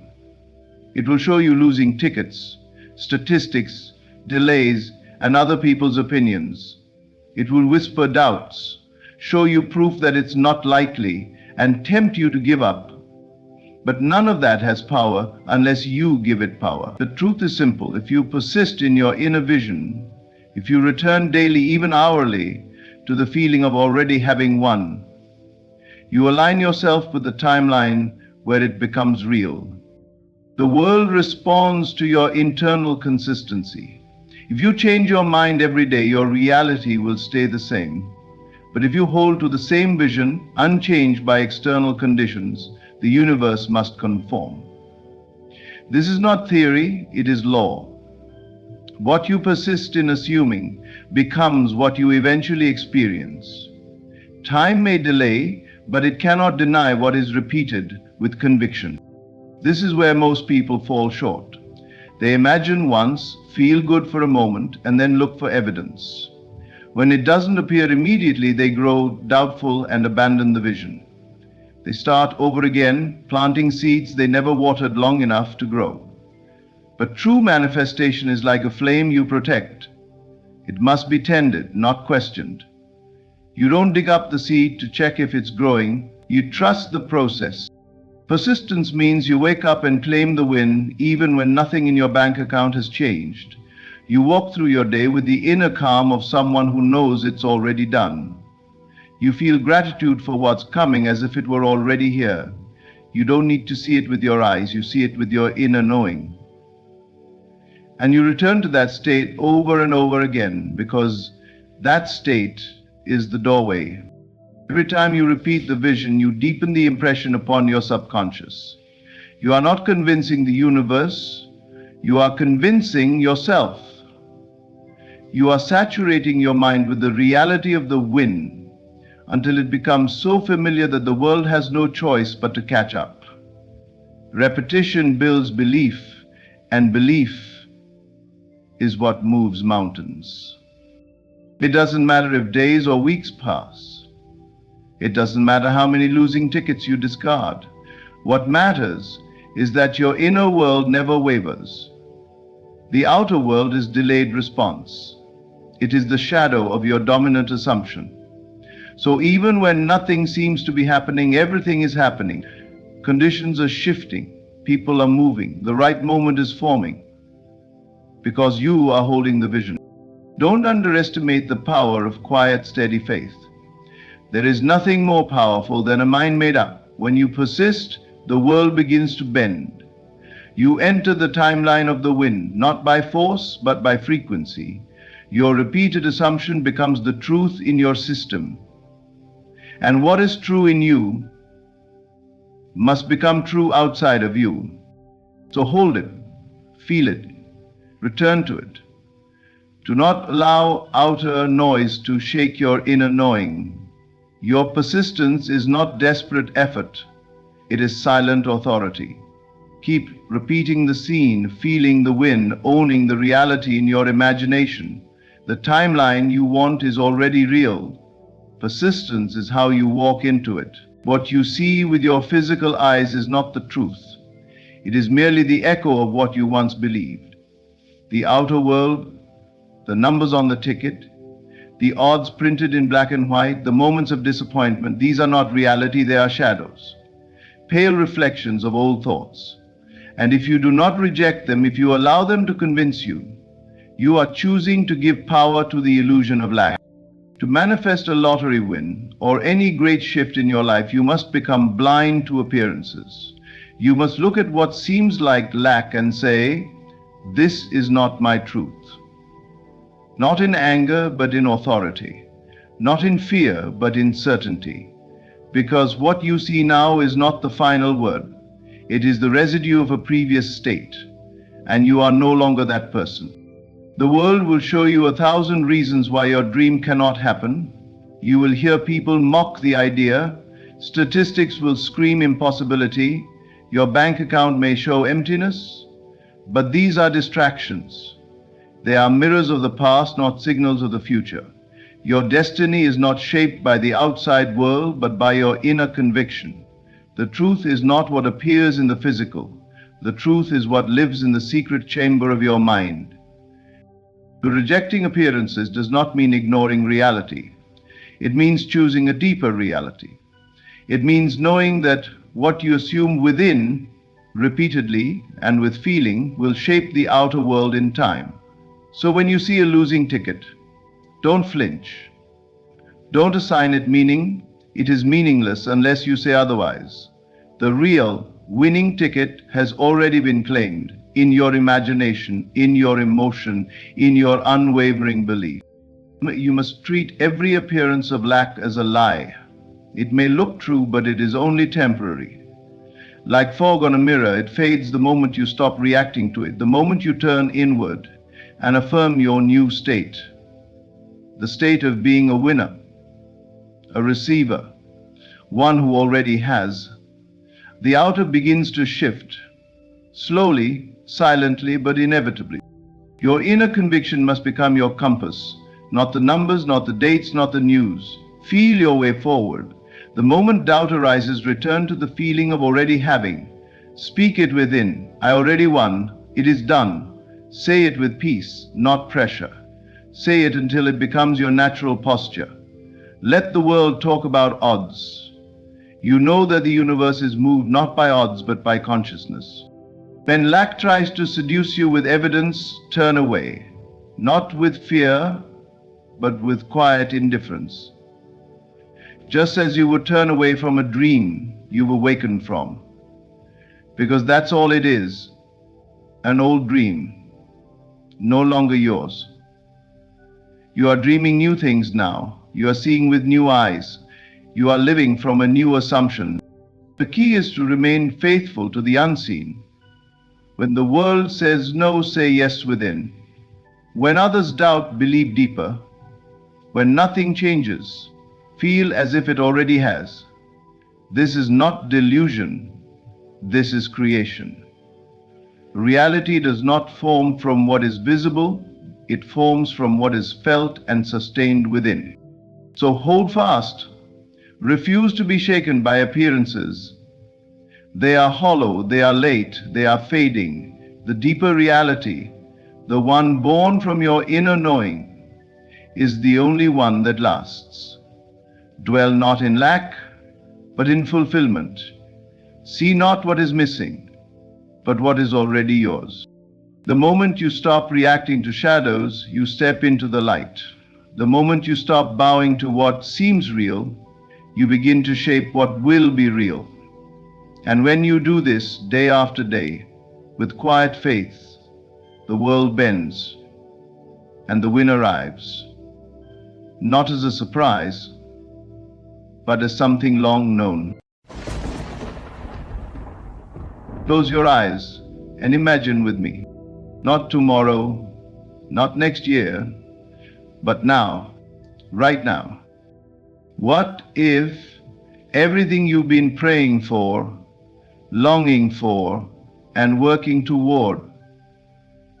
It will show you losing tickets, statistics, delays, and other people's opinions. It will whisper doubts, show you proof that it's not likely, and tempt you to give up. But none of that has power unless you give it power. The truth is simple. If you persist in your inner vision, if you return daily, even hourly, to the feeling of already having won, you align yourself with the timeline where it becomes real. The world responds to your internal consistency. If you change your mind every day, your reality will stay the same. But if you hold to the same vision, unchanged by external conditions, the universe must conform. This is not theory, it is law. What you persist in assuming becomes what you eventually experience. Time may delay, but it cannot deny what is repeated with conviction. This is where most people fall short. They imagine once, feel good for a moment, and then look for evidence. When it doesn't appear immediately, they grow doubtful and abandon the vision. They start over again, planting seeds they never watered long enough to grow. But true manifestation is like a flame you protect. It must be tended, not questioned. You don't dig up the seed to check if it's growing, you trust the process. Persistence means you wake up and claim the win even when nothing in your bank account has changed. You walk through your day with the inner calm of someone who knows it's already done. You feel gratitude for what's coming as if it were already here. You don't need to see it with your eyes, you see it with your inner knowing. And you return to that state over and over again because that state is the doorway. Every time you repeat the vision, you deepen the impression upon your subconscious. You are not convincing the universe, you are convincing yourself. You are saturating your mind with the reality of the win until it becomes so familiar that the world has no choice but to catch up. Repetition builds belief, and belief is what moves mountains. It doesn't matter if days or weeks pass. It doesn't matter how many losing tickets you discard. What matters is that your inner world never wavers. The outer world is delayed response. It is the shadow of your dominant assumption. So even when nothing seems to be happening, everything is happening. Conditions are shifting. People are moving. The right moment is forming. because you are holding the vision. Don't underestimate the power of quiet, steady faith. There is nothing more powerful than a mind made up. When you persist, the world begins to bend. You enter the timeline of the wind, not by force, but by frequency. Your repeated assumption becomes the truth in your system. And what is true in you must become true outside of you. So hold it, feel it, return to it. Do not allow outer noise to shake your inner knowing. Your persistence is not desperate effort, it is silent authority. Keep repeating the scene, feeling the wind, owning the reality in your imagination. The timeline you want is already real. Persistence is how you walk into it. What you see with your physical eyes is not the truth. It is merely the echo of what you once believed. The outer world, the numbers on the ticket, the odds printed in black and white, the moments of disappointment, these are not reality, they are shadows, pale reflections of old thoughts. And if you do not reject them, if you allow them to convince you, you are choosing to give power to the illusion of lack. To manifest a lottery win or any great shift in your life, you must become blind to appearances. You must look at what seems like lack and say, "This is not my truth." Not in anger, but in authority. Not in fear, but in certainty. Because what you see now is not the final word. It is the residue of a previous state, and you are no longer that person. The world will show you 1,000 reasons why your dream cannot happen. You will hear people mock the idea. Statistics will scream impossibility. Your bank account may show emptiness. But these are distractions. They are mirrors of the past, not signals of the future. Your destiny is not shaped by the outside world, but by your inner conviction. The truth is not what appears in the physical. The truth is what lives in the secret chamber of your mind. Rejecting appearances does not mean ignoring reality. It means choosing a deeper reality. It means knowing that what you assume within, repeatedly and with feeling, will shape the outer world in time. So when you see a losing ticket, don't flinch. Don't assign it meaning. It is meaningless unless you say otherwise. The real winning ticket has already been claimed in your imagination, in your emotion, in your unwavering belief. You must treat every appearance of lack as a lie. It may look true, but it is only temporary. Like fog on a mirror, it fades the moment you stop reacting to it, the moment you turn inward and affirm your new state, the state of being a winner, a receiver, one who already has. The outer begins to shift, slowly, silently, but inevitably. Your inner conviction must become your compass, not the numbers, not the dates, not the news. Feel your way forward. The moment doubt arises, return to the feeling of already having. Speak it within. I already won. It is done. Say it with peace, not pressure. Say it until it becomes your natural posture. Let the world talk about odds. You know that the universe is moved not by odds, but by consciousness. When lack tries to seduce you with evidence, turn away. Not with fear, but with quiet indifference. Just as you would turn away from a dream you've awakened from. Because that's all it is, an old dream, no longer yours. You are dreaming new things now. You are seeing with new eyes. You are living from a new assumption. The key is to remain faithful to the unseen. When the world says no, say yes within. When others doubt, believe deeper. When nothing changes, feel as if it already has. This is not delusion. This is creation. Reality does not form from what is visible. It forms from what is felt and sustained within. So hold fast. Refuse to be shaken by appearances. They are hollow, they are late, they are fading. The deeper reality, the one born from your inner knowing, is the only one that lasts. Dwell not in lack, but in fulfillment. See not what is missing, but what is already yours. The moment you stop reacting to shadows, you step into the light. The moment you stop bowing to what seems real, you begin to shape what will be real. And when you do this day after day, with quiet faith, the world bends and the win arrives, not as a surprise, but as something long known. Close your eyes and imagine with me, not tomorrow, not next year, but now, right now. What if everything you've been praying for, longing for, and working toward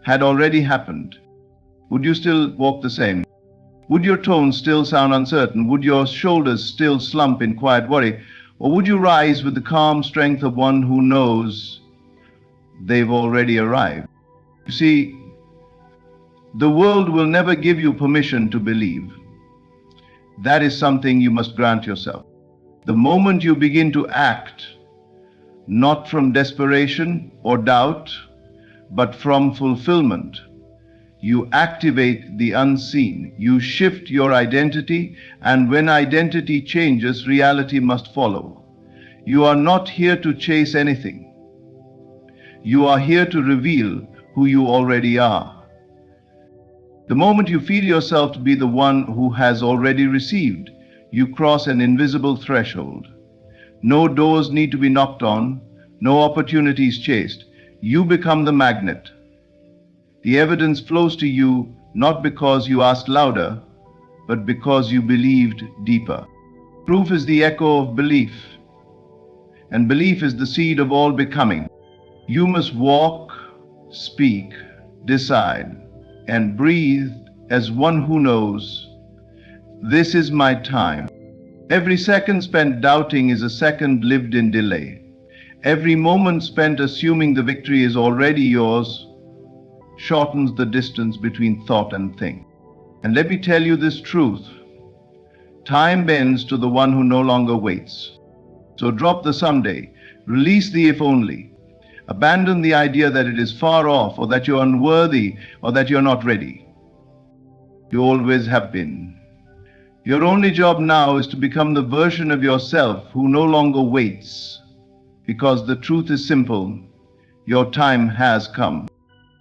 had already happened? Would you still walk the same? Would your tone still sound uncertain? Would your shoulders still slump in quiet worry? Or would you rise with the calm strength of one who knows they've already arrived? You see, the world will never give you permission to believe. That is something you must grant yourself. The moment you begin to act, not from desperation or doubt, but from fulfillment, you activate the unseen. You shift your identity, and when identity changes, reality must follow. You are not here to chase anything. You are here to reveal who you already are. The moment you feel yourself to be the one who has already received, you cross an invisible threshold. No doors need to be knocked on, no opportunities chased. You become the magnet. The evidence flows to you not because you asked louder, but because you believed deeper. Proof is the echo of belief, and belief is the seed of all becoming. You must walk, speak, decide, and breathe as one who knows, this is my time. Every second spent doubting is a second lived in delay. Every moment spent assuming the victory is already yours shortens the distance between thought and thing. And let me tell you this truth. Time bends to the one who no longer waits. So drop the someday, release the if only. Abandon the idea that it is far off, or that you're unworthy, or that you're not ready. You always have been. Your only job now is to become the version of yourself who no longer waits, because the truth is simple. Your time has come.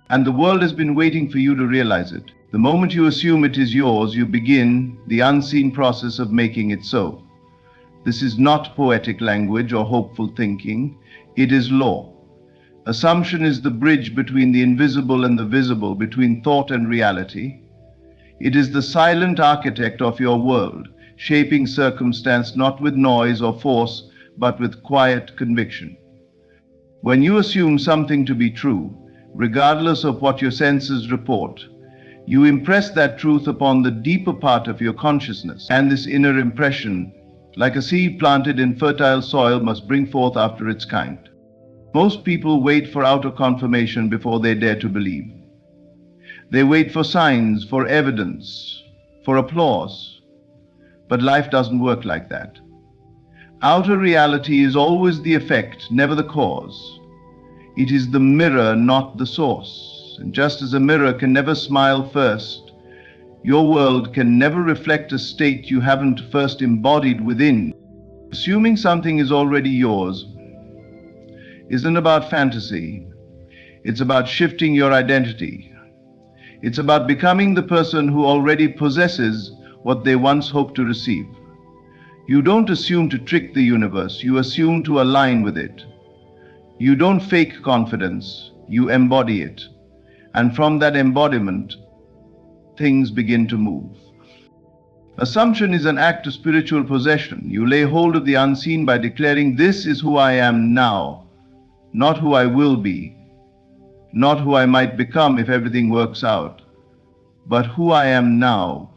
And the world has been waiting for you to realize it. The moment you assume it is yours, you begin the unseen process of making it so. This is not poetic language or hopeful thinking. It is law. Assumption is the bridge between the invisible and the visible, between thought and reality. It is the silent architect of your world, shaping circumstance not with noise or force, but with quiet conviction. When you assume something to be true, regardless of what your senses report, you impress that truth upon the deeper part of your consciousness, and this inner impression, like a seed planted in fertile soil, must bring forth after its kind. Most people wait for outer confirmation before they dare to believe. They wait for signs, for evidence, for applause. But life doesn't work like that. Outer reality is always the effect, never the cause. It is the mirror, not the source. And just as a mirror can never smile first, your world can never reflect a state you haven't first embodied within. Assuming something is already yours isn't about fantasy. It's about shifting your identity. It's about becoming the person who already possesses what they once hoped to receive. You don't assume to trick the universe. You assume to align with it. You don't fake confidence, you embody it. And from that embodiment, things begin to move. Assumption is an act of spiritual possession. You lay hold of the unseen by declaring, this is who I am now, not who I will be, not who I might become if everything works out, but who I am now.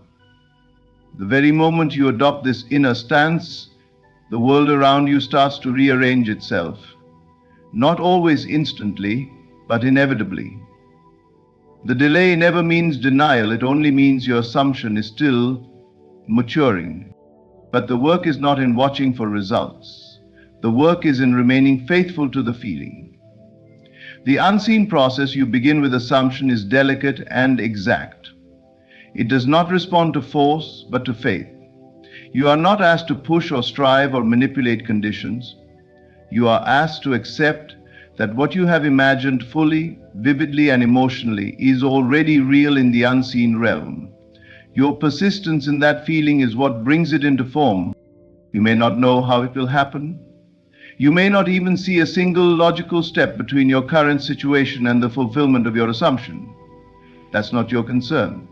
The very moment you adopt this inner stance, the world around you starts to rearrange itself. Not always instantly, but inevitably. The delay never means denial, it only means your assumption is still maturing. But the work is not in watching for results. The work is in remaining faithful to the feeling. The unseen process you begin with assumption is delicate and exact. It does not respond to force, but to faith. You are not asked to push or strive or manipulate conditions. You are asked to accept that what you have imagined fully, vividly, and emotionally is already real in the unseen realm. Your persistence in that feeling is what brings it into form. You may not know how it will happen. You may not even see a single logical step between your current situation and the fulfillment of your assumption. That's not your concern.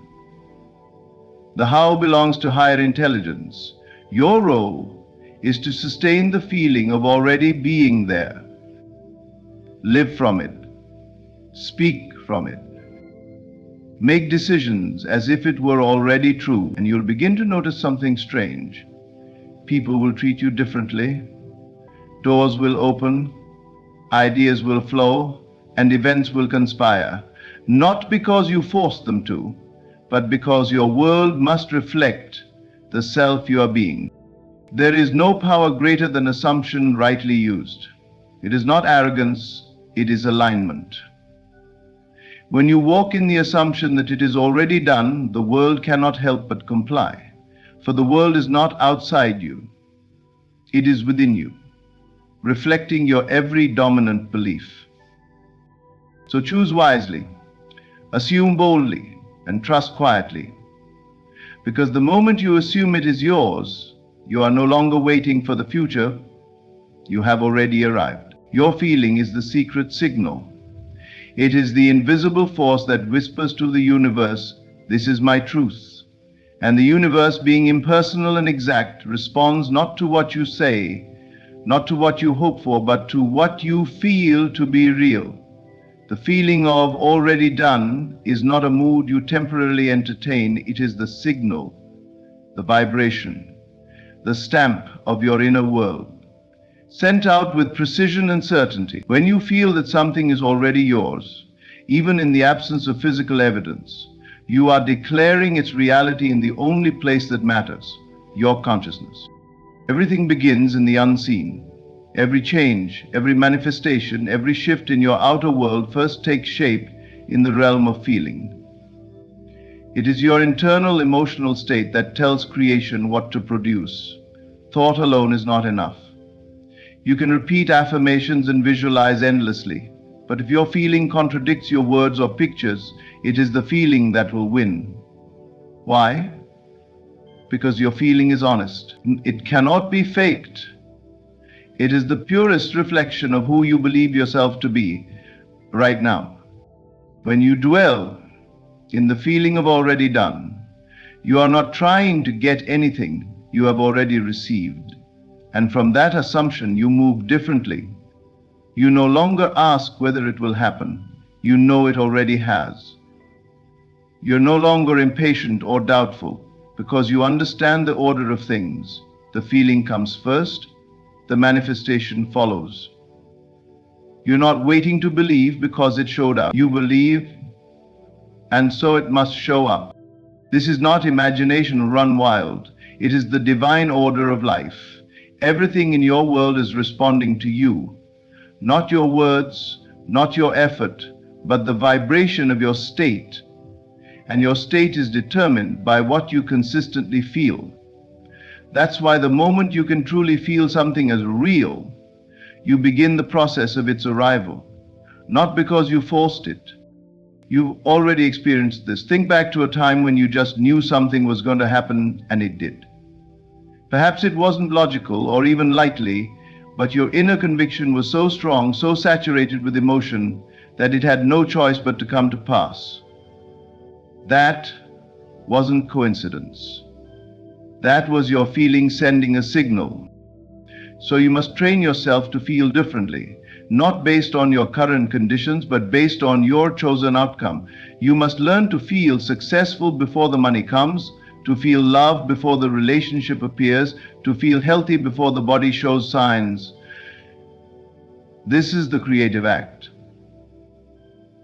The how belongs to higher intelligence. Your role is to sustain the feeling of already being there. Live from it. Speak from it. Make decisions as if it were already true, and you'll begin to notice something strange. People will treat you differently. Doors will open, ideas will flow, and events will conspire, not because you forced them to, but because your world must reflect the self you are being. There is no power greater than assumption rightly used. It is not arrogance, it is alignment. When you walk in the assumption that it is already done, the world cannot help but comply, for the world is not outside you, it is within you, reflecting your every dominant belief. So choose wisely, assume boldly, and trust quietly. Because the moment you assume it is yours, you are no longer waiting for the future, you have already arrived. Your feeling is the secret signal. It is the invisible force that whispers to the universe, "This is my truth." And the universe, being impersonal and exact, responds not to what you say, not to what you hope for, but to what you feel to be real. The feeling of already done is not a mood you temporarily entertain, it is the signal, the vibration, the stamp of your inner world, sent out with precision and certainty. When you feel that something is already yours, even in the absence of physical evidence, you are declaring its reality in the only place that matters, your consciousness. Everything begins in the unseen. Every change, every manifestation, every shift in your outer world first takes shape in the realm of feeling. It is your internal emotional state that tells creation what to produce. Thought alone is not enough. You can repeat affirmations and visualize endlessly, but if your feeling contradicts your words or pictures, it is the feeling that will win. Why? Because your feeling is honest. It cannot be faked. It is the purest reflection of who you believe yourself to be right now. When you dwell in the feeling of already done, you are not trying to get anything you have already received. And from that assumption, you move differently. You no longer ask whether it will happen. You know it already has. You're no longer impatient or doubtful because you understand the order of things. The feeling comes first, the manifestation follows. You're not waiting to believe because it showed up. You believe, and so it must show up. This is not imagination run wild. It is the divine order of life. Everything in your world is responding to you. Not your words, not your effort, but the vibration of your state. And your state is determined by what you consistently feel. That's why the moment you can truly feel something as real, you begin the process of its arrival. Not because you forced it. You've already experienced this. Think back to a time when you just knew something was going to happen and it did. Perhaps it wasn't logical or even likely, but your inner conviction was so strong, so saturated with emotion, that it had no choice but to come to pass. That wasn't coincidence. That was your feeling sending a signal. So you must train yourself to feel differently, not based on your current conditions, but based on your chosen outcome. You must learn to feel successful before the money comes, to feel love before the relationship appears, to feel healthy before the body shows signs. This is the creative act.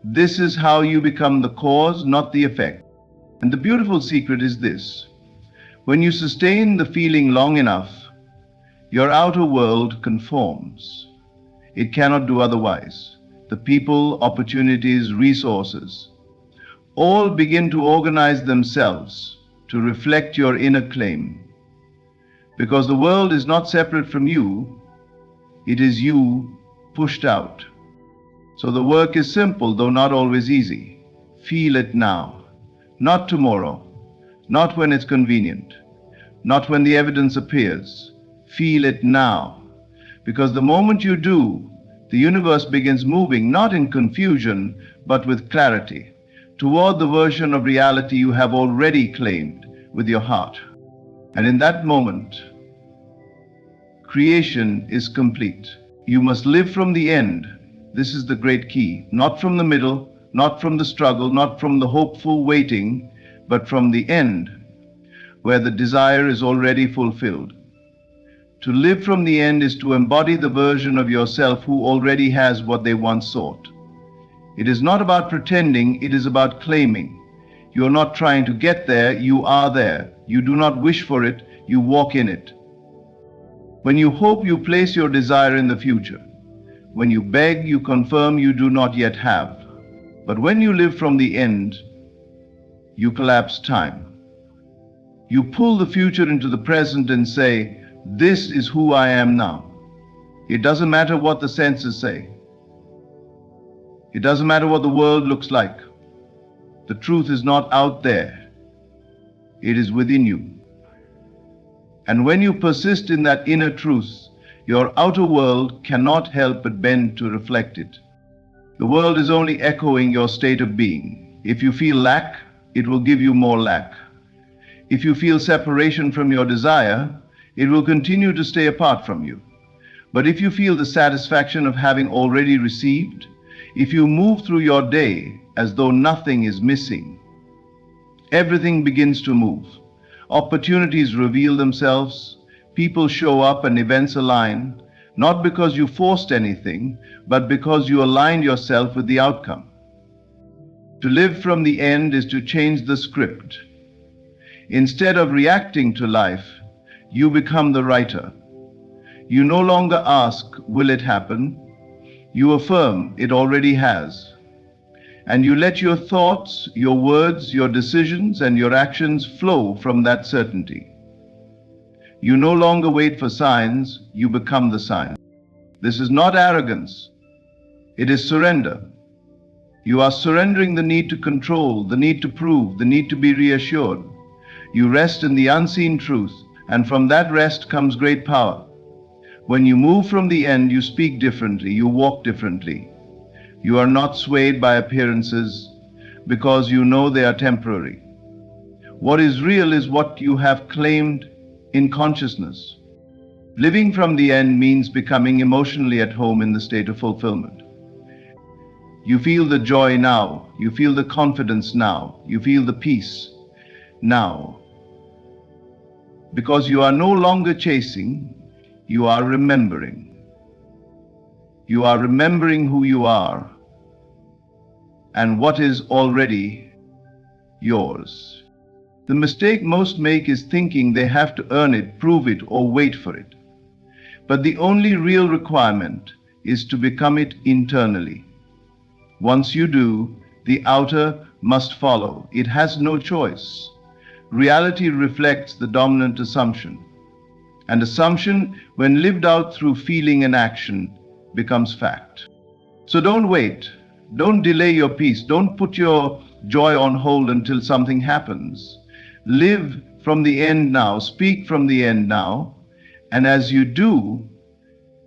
This is how you become the cause, not the effect. And the beautiful secret is this. When you sustain the feeling long enough, your outer world conforms. It cannot do otherwise. the people, opportunities, resources, all begin to organize themselves to reflect your inner claim. Because the world is not separate from you, it is you pushed out. So the work is simple, though not always easy. Feel it now, not tomorrow, not when it's convenient, not when the evidence appears. Feel it now, because the moment you do, the universe begins moving not in confusion, but with clarity, toward the version of reality you have already claimed with your heart. And in that moment, creation is complete. You must live from the end. This is the great key. Not from the middle, not from the struggle, not from the hopeful waiting, but from the end, where the desire is already fulfilled. To live from the end is to embody the version of yourself who already has what they once sought. It is not about pretending, it is about claiming. You are not trying to get there, you are there. You do not wish for it, you walk in it. When you hope, you place your desire in the future. When you beg, you confirm you do not yet have. But when you live from the end, you collapse time. You pull the future into the present and say, this is who I am now. It doesn't matter what the senses say. It doesn't matter what the world looks like. The truth is not out there. It is within you. And when you persist in that inner truth, your outer world cannot help but bend to reflect it. The world is only echoing your state of being. If you feel lack, it will give you more lack. If you feel separation from your desire, it will continue to stay apart from you. But if you feel the satisfaction of having already received, if you move through your day as though nothing is missing, everything begins to move. Opportunities reveal themselves, people show up and events align, not because you forced anything, but because you aligned yourself with the outcome. To live from the end is to change the script. Instead of reacting to life, you become the writer. You no longer ask, will it happen? You affirm, it already has. And you let your thoughts, your words, your decisions, and your actions flow from that certainty. You no longer wait for signs, you become the sign. This is not arrogance. It is surrender. You are surrendering the need to control, the need to prove, the need to be reassured. You rest in the unseen truth, and from that rest comes great power. When you move from the end, you speak differently, you walk differently. You are not swayed by appearances because you know they are temporary. What is real is what you have claimed in consciousness. Living from the end means becoming emotionally at home in the state of fulfillment. You feel the joy now, you feel the confidence now, you feel the peace now. Because you are no longer chasing, you are remembering. You are remembering who you are and what is already yours. The mistake most make is thinking they have to earn it, prove it, or wait for it. But the only real requirement is to become it internally. Once you do, the outer must follow. It has no choice. Reality reflects the dominant assumption. And assumption, when lived out through feeling and action, becomes fact. So don't wait. Don't delay your peace. Don't put your joy on hold until something happens. Live from the end now. Speak from the end now. And as you do,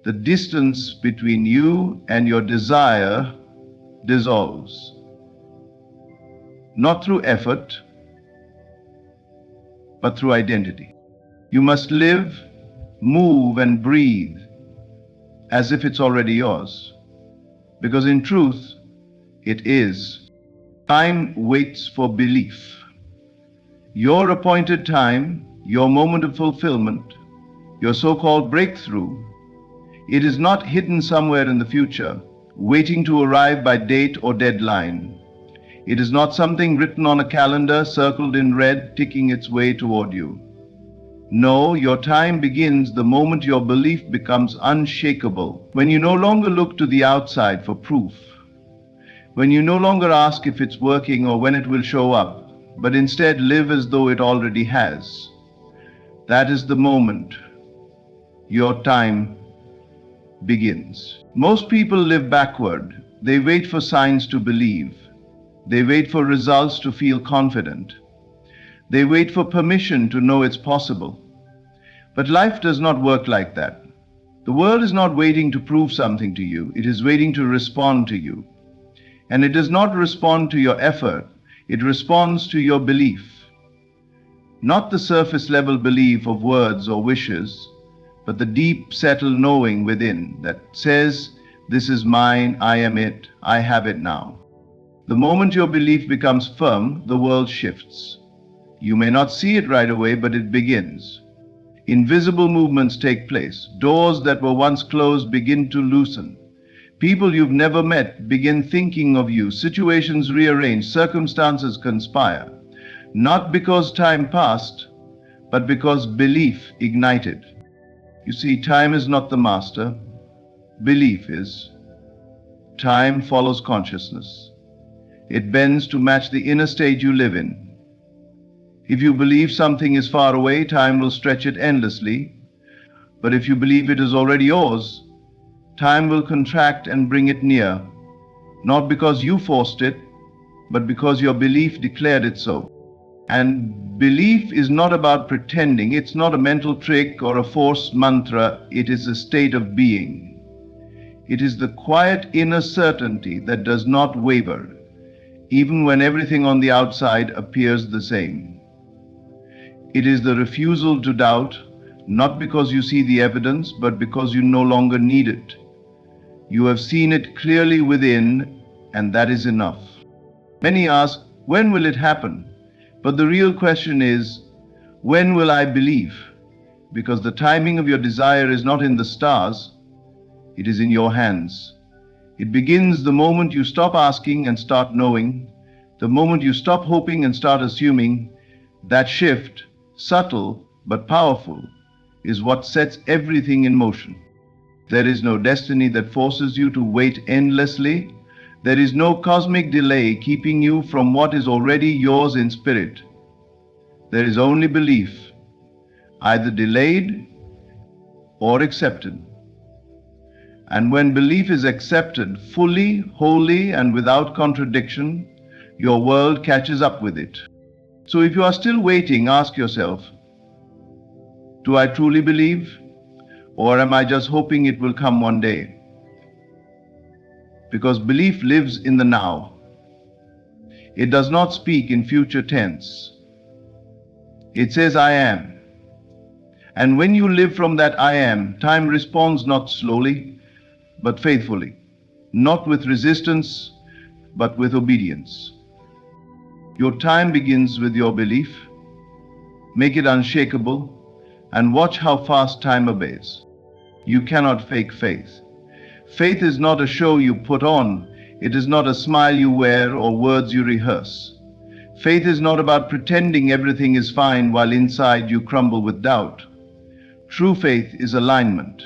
the distance between you and your desire dissolves. Not through effort, but through identity. You must live, move, and breathe as if it's already yours. Because in truth, it is. Time waits for belief. Your appointed time, your moment of fulfillment, your so-called breakthrough, it is not hidden somewhere in the future, waiting to arrive by date or deadline. It is not something written on a calendar, circled in red, ticking its way toward you. No, your time begins the moment your belief becomes unshakable, when you no longer look to the outside for proof, when you no longer ask if it's working or when it will show up, but instead live as though it already has. That is the moment your time begins. Most people live backward. They wait for signs to believe. They wait for results to feel confident. They wait for permission to know it's possible. But life does not work like that. The world is not waiting to prove something to you. It is waiting to respond to you. And it does not respond to your effort. It responds to your belief. Not the surface level belief of words or wishes, but the deep settled knowing within that says, this is mine, I am it, I have it now. The moment your belief becomes firm, the world shifts. You may not see it right away, but it begins. Invisible movements take place. Doors that were once closed begin to loosen. People you've never met begin thinking of you. Situations rearrange, circumstances conspire. Not because time passed, but because belief ignited. You see, time is not the master. Belief is. Time follows consciousness. It bends to match the inner state you live in. If you believe something is far away, time will stretch it endlessly. But if you believe it is already yours, time will contract and bring it near, not because you forced it, but because your belief declared it so. And belief is not about pretending. It's not a mental trick or a forced mantra. It is a state of being. It is the quiet inner certainty that does not waver, even when everything on the outside appears the same. It is the refusal to doubt, not because you see the evidence, but because you no longer need it. You have seen it clearly within, and that is enough. Many ask, when will it happen? But the real question is, when will I believe? Because the timing of your desire is not in the stars, it is in your hands. It begins the moment you stop asking and start knowing, the moment you stop hoping and start assuming. That shift, subtle but powerful, is what sets everything in motion. There is no destiny that forces you to wait endlessly. There is no cosmic delay keeping you from what is already yours in spirit. There is only belief, either delayed or accepted. And when belief is accepted fully, wholly, and without contradiction, your world catches up with it. So if you are still waiting, ask yourself, do I truly believe? Or am I just hoping it will come one day? Because belief lives in the now. It does not speak in future tense. It says, I am. And when you live from that I am, time responds not slowly, but faithfully. Not with resistance, but with obedience. Your time begins with your belief. Make it unshakable, and watch how fast time obeys. You cannot fake faith. Faith is not a show you put on. It is not a smile you wear or words you rehearse. Faith is not about pretending everything is fine while inside you crumble with doubt. True faith is alignment,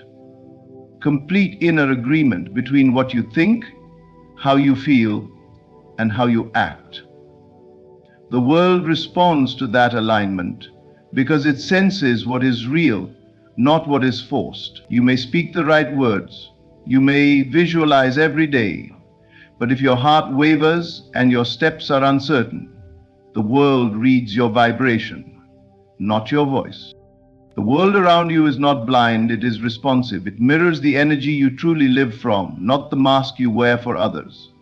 complete inner agreement between what you think, how you feel, and how you act. The world responds to that alignment because it senses what is real, not what is forced. You may speak the right words, you may visualize every day, but if your heart wavers and your steps are uncertain, the world reads your vibration, not your voice. The world around you is not blind, it is responsive. It mirrors the energy you truly live from, not the mask you wear for others.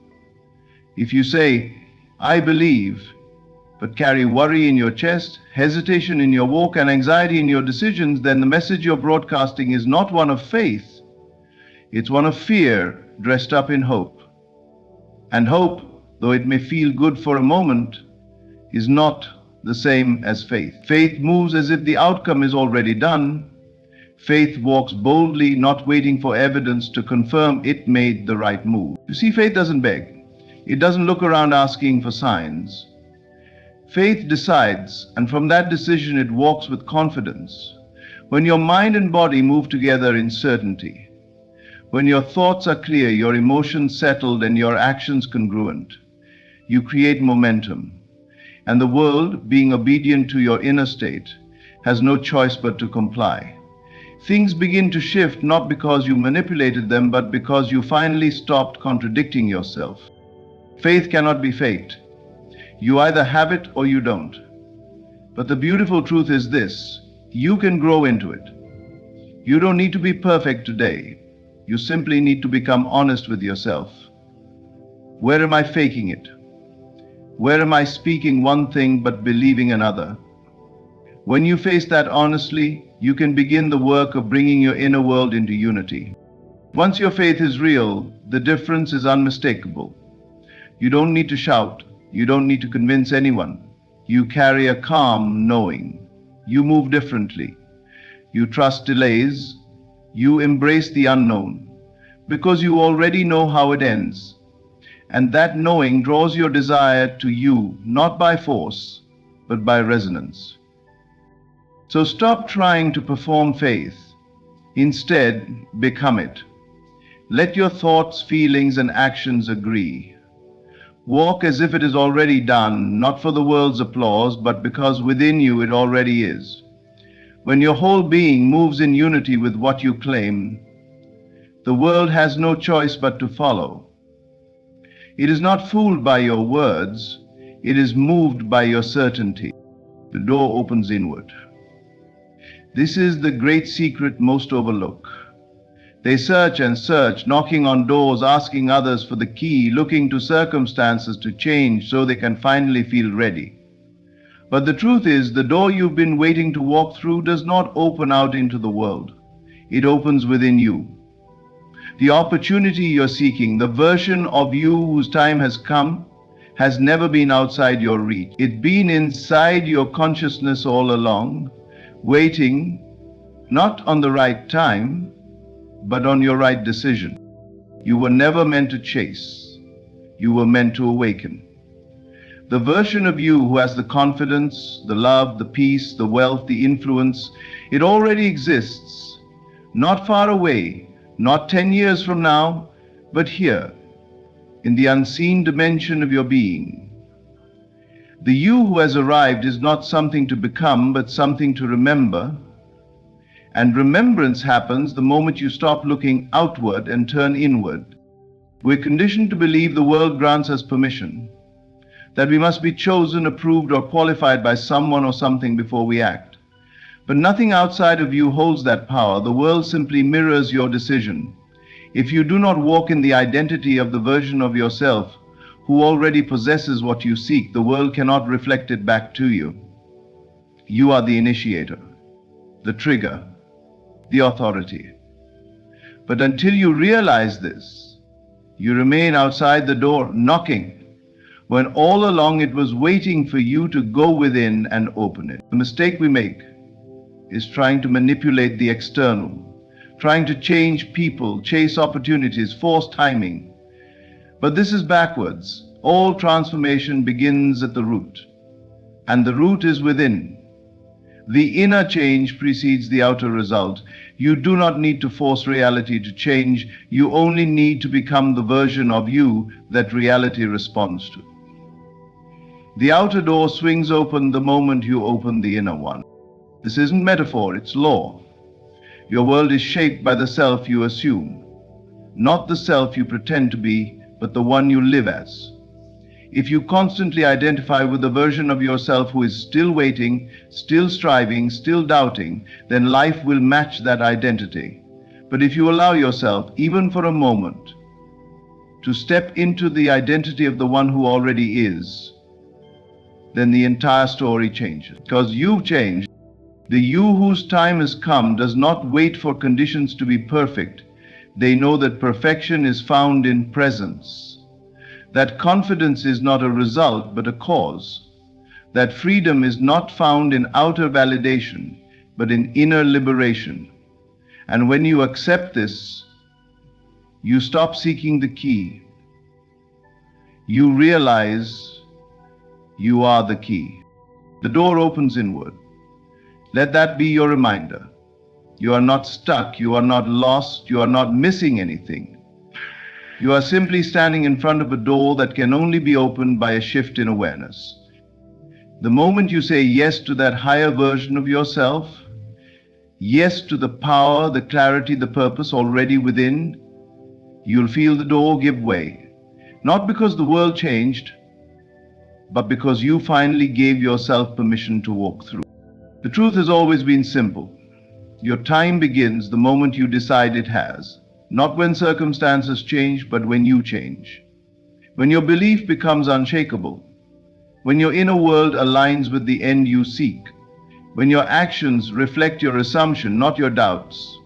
If you say, I believe, but carry worry in your chest, hesitation in your walk, and anxiety in your decisions, then the message you're broadcasting is not one of faith. It's one of fear dressed up in hope. And hope, though it may feel good for a moment, is not the same as faith. Faith moves as if the outcome is already done. Faith walks boldly, not waiting for evidence to confirm it made the right move. You see, faith doesn't beg. It doesn't look around asking for signs. Faith decides, and from that decision it walks with confidence. When your mind and body move together in certainty, When your thoughts are clear, your emotions settled, and your actions congruent, you create momentum. And the world, being obedient to your inner state, has no choice but to comply. Things begin to shift not because you manipulated them, but because you finally stopped contradicting yourself. Faith cannot be faked. You either have it or you don't. But the beautiful truth is this: you can grow into it. You don't need to be perfect today. You simply need to become honest with yourself. Where am I faking it? Where am I speaking one thing but believing another? When you face that honestly, you can begin the work of bringing your inner world into unity. Once your faith is real, the difference is unmistakable. You don't need to shout. You don't need to convince anyone. You carry a calm knowing. You move differently. You trust delays. You embrace the unknown, because you already know how it ends. And that knowing draws your desire to you, not by force, but by resonance. So stop trying to perform faith. Instead, become it. Let your thoughts, feelings, and actions agree. Walk as if it is already done, not for the world's applause, but because within you it already is. When your whole being moves in unity with what you claim, the world has no choice but to follow. It is not fooled by your words, it is moved by your certainty. The door opens inward. This is the great secret most overlook. They search and search, knocking on doors, asking others for the key, looking to circumstances to change so they can finally feel ready. But the truth is, the door you've been waiting to walk through does not open out into the world. It opens within you. The opportunity you're seeking, the version of you whose time has come, has never been outside your reach. It's been inside your consciousness all along, waiting not on the right time, but on your right decision. You were never meant to chase. You were meant to awaken. The version of you who has the confidence, the love, the peace, the wealth, the influence, it already exists, not far away, not 10 years from now, but here, in the unseen dimension of your being. The you who has arrived is not something to become, but something to remember. And remembrance happens the moment you stop looking outward and turn inward. We're conditioned to believe the world grants us permission, that we must be chosen, approved, or qualified by someone or something before we act. But nothing outside of you holds that power. The world simply mirrors your decision. If you do not walk in the identity of the version of yourself who already possesses what you seek, the world cannot reflect it back to you. You are the initiator, the trigger, the authority. But until you realize this, you remain outside the door, knocking, when all along it was waiting for you to go within and open it. The mistake we make is trying to manipulate the external, trying to change people, chase opportunities, force timing. But this is backwards. All transformation begins at the root, and the root is within. The inner change precedes the outer result. You do not need to force reality to change. You only need to become the version of you that reality responds to. The outer door swings open the moment you open the inner one. This isn't metaphor, it's law. Your world is shaped by the self you assume, not the self you pretend to be, but the one you live as. If you constantly identify with the version of yourself who is still waiting, still striving, still doubting, then life will match that identity. But if you allow yourself, even for a moment, to step into the identity of the one who already is, then the entire story changes. Because you've changed. The you whose time has come does not wait for conditions to be perfect. They know that perfection is found in presence. That confidence is not a result, but a cause. That freedom is not found in outer validation, but in inner liberation. And when you accept this, you stop seeking the key. You realize you are the key. The door opens inward. Let that be your reminder. You are not stuck, you are not lost, you are not missing anything. You are simply standing in front of a door that can only be opened by a shift in awareness. The moment you say yes to that higher version of yourself, yes to the power, the clarity, the purpose already within, you'll feel the door give way. Not because the world changed, but because you finally gave yourself permission to walk through. The truth has always been simple. Your time begins the moment you decide it has, not when circumstances change, but when you change. When your belief becomes unshakable, when your inner world aligns with the end you seek, when your actions reflect your assumption, not your doubts,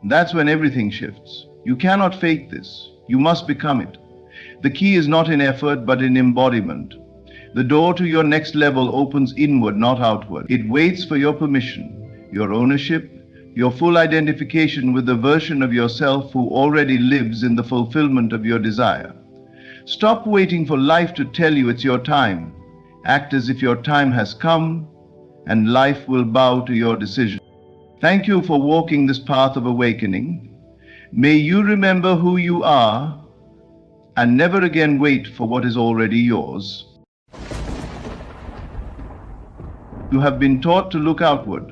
that's when everything shifts. You cannot fake this. You must become it. The key is not in effort, but in embodiment. The door to your next level opens inward, not outward. It waits for your permission, your ownership, your full identification with the version of yourself who already lives in the fulfillment of your desire. Stop waiting for life to tell you it's your time. Act as if your time has come, and life will bow to your decision. Thank you for walking this path of awakening. May you remember who you are and never again wait for what is already yours. You have been taught to look outward,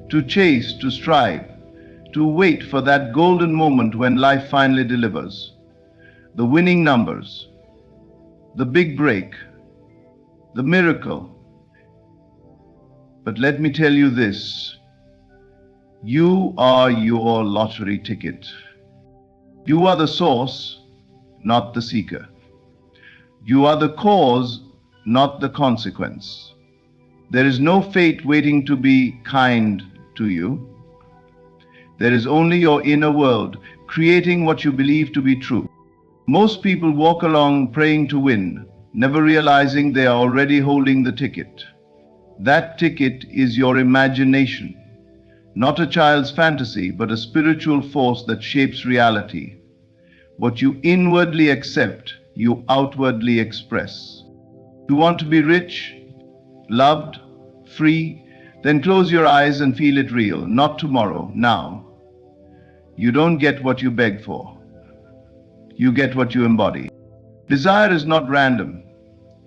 to chase, to strive, to wait for that golden moment when life finally delivers. The winning numbers, the big break, the miracle. But let me tell you this, you are your lottery ticket. You are the source, not the seeker. You are the cause, not the consequence. There is no fate waiting to be kind to you. There is only your inner world, creating what you believe to be true. Most people walk along praying to win, never realizing they are already holding the ticket. That ticket is your imagination, not a child's fantasy, but a spiritual force that shapes reality. What you inwardly accept, you outwardly express. You want to be rich, loved, free, then close your eyes and feel it real, not tomorrow, now. You don't get what you beg for. You get what you embody. Desire is not random.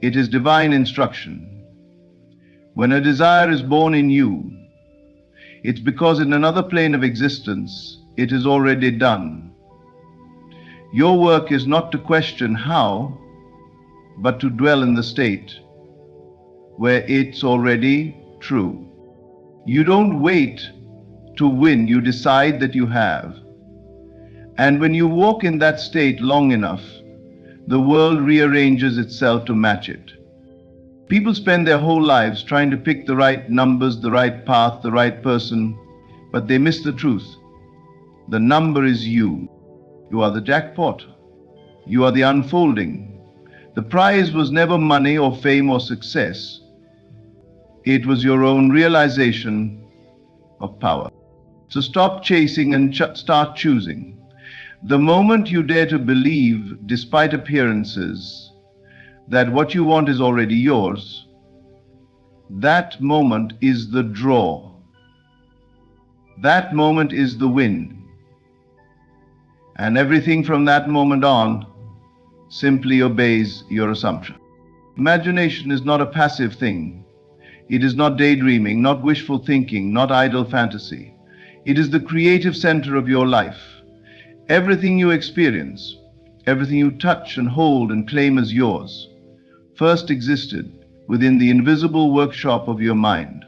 It is divine instruction. When a desire is born in you, it's because in another plane of existence, it is already done. Your work is not to question how, but to dwell in the state where it's already true. You don't wait to win, you decide that you have. And when you walk in that state long enough, the world rearranges itself to match it. People spend their whole lives trying to pick the right numbers, the right path, the right person, but they miss the truth. The number is you. You are the jackpot. You are the unfolding. The prize was never money or fame or success. It was your own realization of power. So stop chasing and start choosing. The moment you dare to believe, despite appearances, that what you want is already yours, that moment is the draw. That moment is the win. And everything from that moment on simply obeys your assumption. Imagination is not a passive thing. It is not daydreaming, not wishful thinking, not idle fantasy. It is the creative center of your life. Everything you experience, everything you touch and hold and claim as yours, first existed within the invisible workshop of your mind.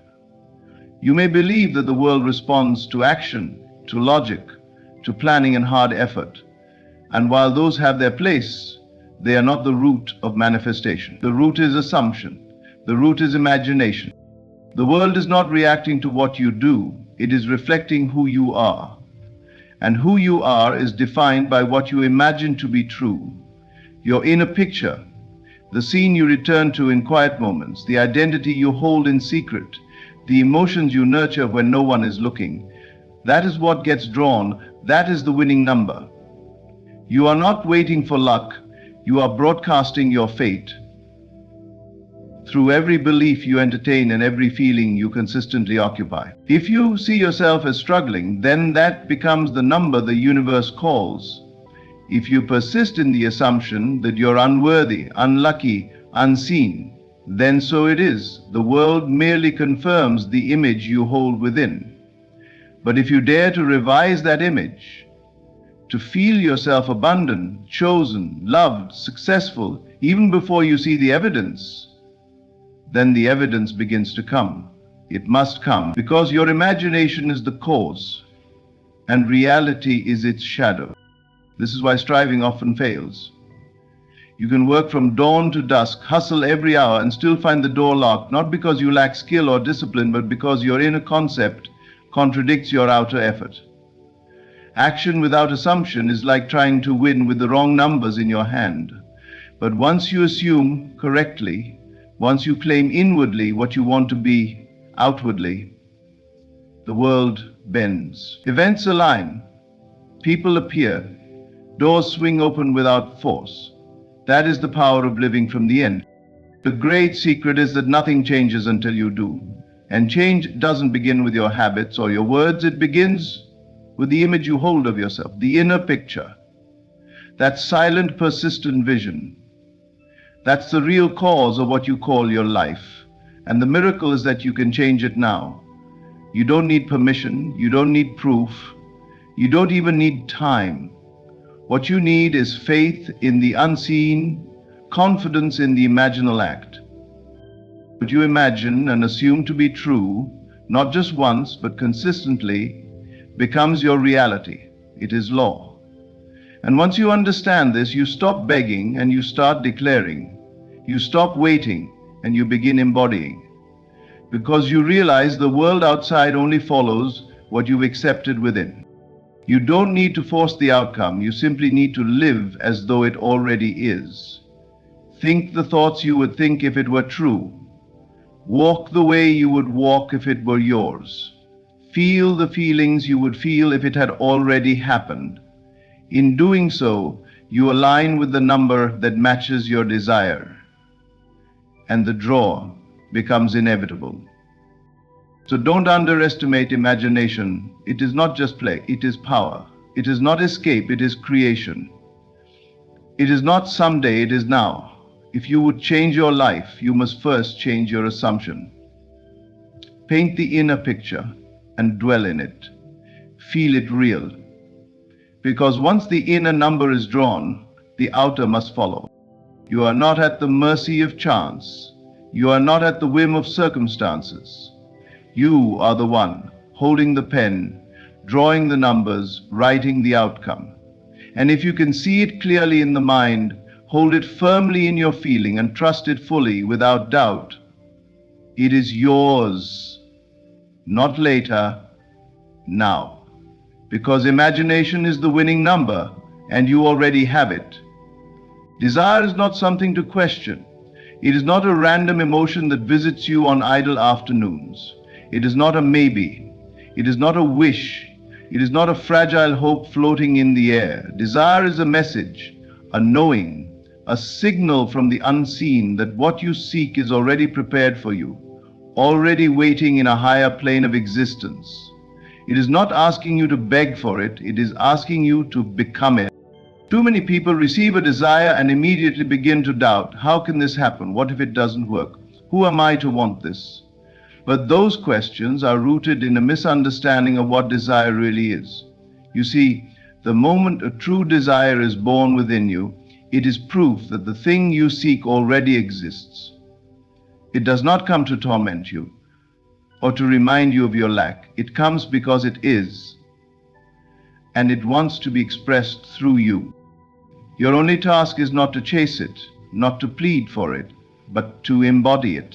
You may believe that the world responds to action, to logic, to planning and hard effort. And while those have their place, they are not the root of manifestation. The root is assumption. The root is imagination. The world is not reacting to what you do. It is reflecting who you are. And who you are is defined by what you imagine to be true. Your inner picture, the scene you return to in quiet moments, the identity you hold in secret, the emotions you nurture when no one is looking, that is what gets drawn. That is the winning number. You are not waiting for luck. You are broadcasting your fate through every belief you entertain and every feeling you consistently occupy. If you see yourself as struggling, then that becomes the number the universe calls. If you persist in the assumption that you're unworthy, unlucky, unseen, then so it is. The world merely confirms the image you hold within. But if you dare to revise that image, to feel yourself abundant, chosen, loved, successful, even before you see the evidence, then the evidence begins to come. It must come, because your imagination is the cause, and reality is its shadow. This is why striving often fails. You can work from dawn to dusk, hustle every hour, and still find the door locked, not because you lack skill or discipline, but because your inner concept contradicts your outer effort. Action without assumption is like trying to win with the wrong numbers in your hand. But once you assume correctly, once you claim inwardly what you want to be outwardly, the world bends. Events align, people appear, doors swing open without force. That is the power of living from the end. The great secret is that nothing changes until you do. And change doesn't begin with your habits or your words, it begins with the image you hold of yourself, the inner picture, that silent, persistent vision. That's the real cause of what you call your life. And the miracle is that you can change it now. You don't need permission, you don't need proof, you don't even need time. What you need is faith in the unseen, confidence in the imaginal act. What you imagine and assume to be true, not just once, but consistently, becomes your reality. It is law. And once you understand this, you stop begging and you start declaring. You stop waiting and you begin embodying. Because you realize the world outside only follows what you've accepted within. You don't need to force the outcome, you simply need to live as though it already is. Think the thoughts you would think if it were true. Walk the way you would walk if it were yours. Feel the feelings you would feel if it had already happened. In doing so, you align with the number that matches your desire, and the draw becomes inevitable. So don't underestimate imagination. It is not just play, it is power. It is not escape, it is creation. It is not someday, it is now. If you would change your life, you must first change your assumption. Paint the inner picture and dwell in it. Feel it real. Because once the inner number is drawn, the outer must follow. You are not at the mercy of chance. You are not at the whim of circumstances. You are the one holding the pen, drawing the numbers, writing the outcome. And if you can see it clearly in the mind, hold it firmly in your feeling and trust it fully without doubt. It is yours, not later, now. Because imagination is the winning number and you already have it. Desire is not something to question. It is not a random emotion that visits you on idle afternoons. It is not a maybe. It is not a wish. It is not a fragile hope floating in the air. Desire is a message, a knowing, a signal from the unseen that what you seek is already prepared for you, already waiting in a higher plane of existence. It is not asking you to beg for it. It is asking you to become it. Too many people receive a desire and immediately begin to doubt. How can this happen? What if it doesn't work? Who am I to want this? But those questions are rooted in a misunderstanding of what desire really is. You see, the moment a true desire is born within you, it is proof that the thing you seek already exists. It does not come to torment you or to remind you of your lack. It comes because it is, and it wants to be expressed through you. Your only task is not to chase it, not to plead for it, but to embody it.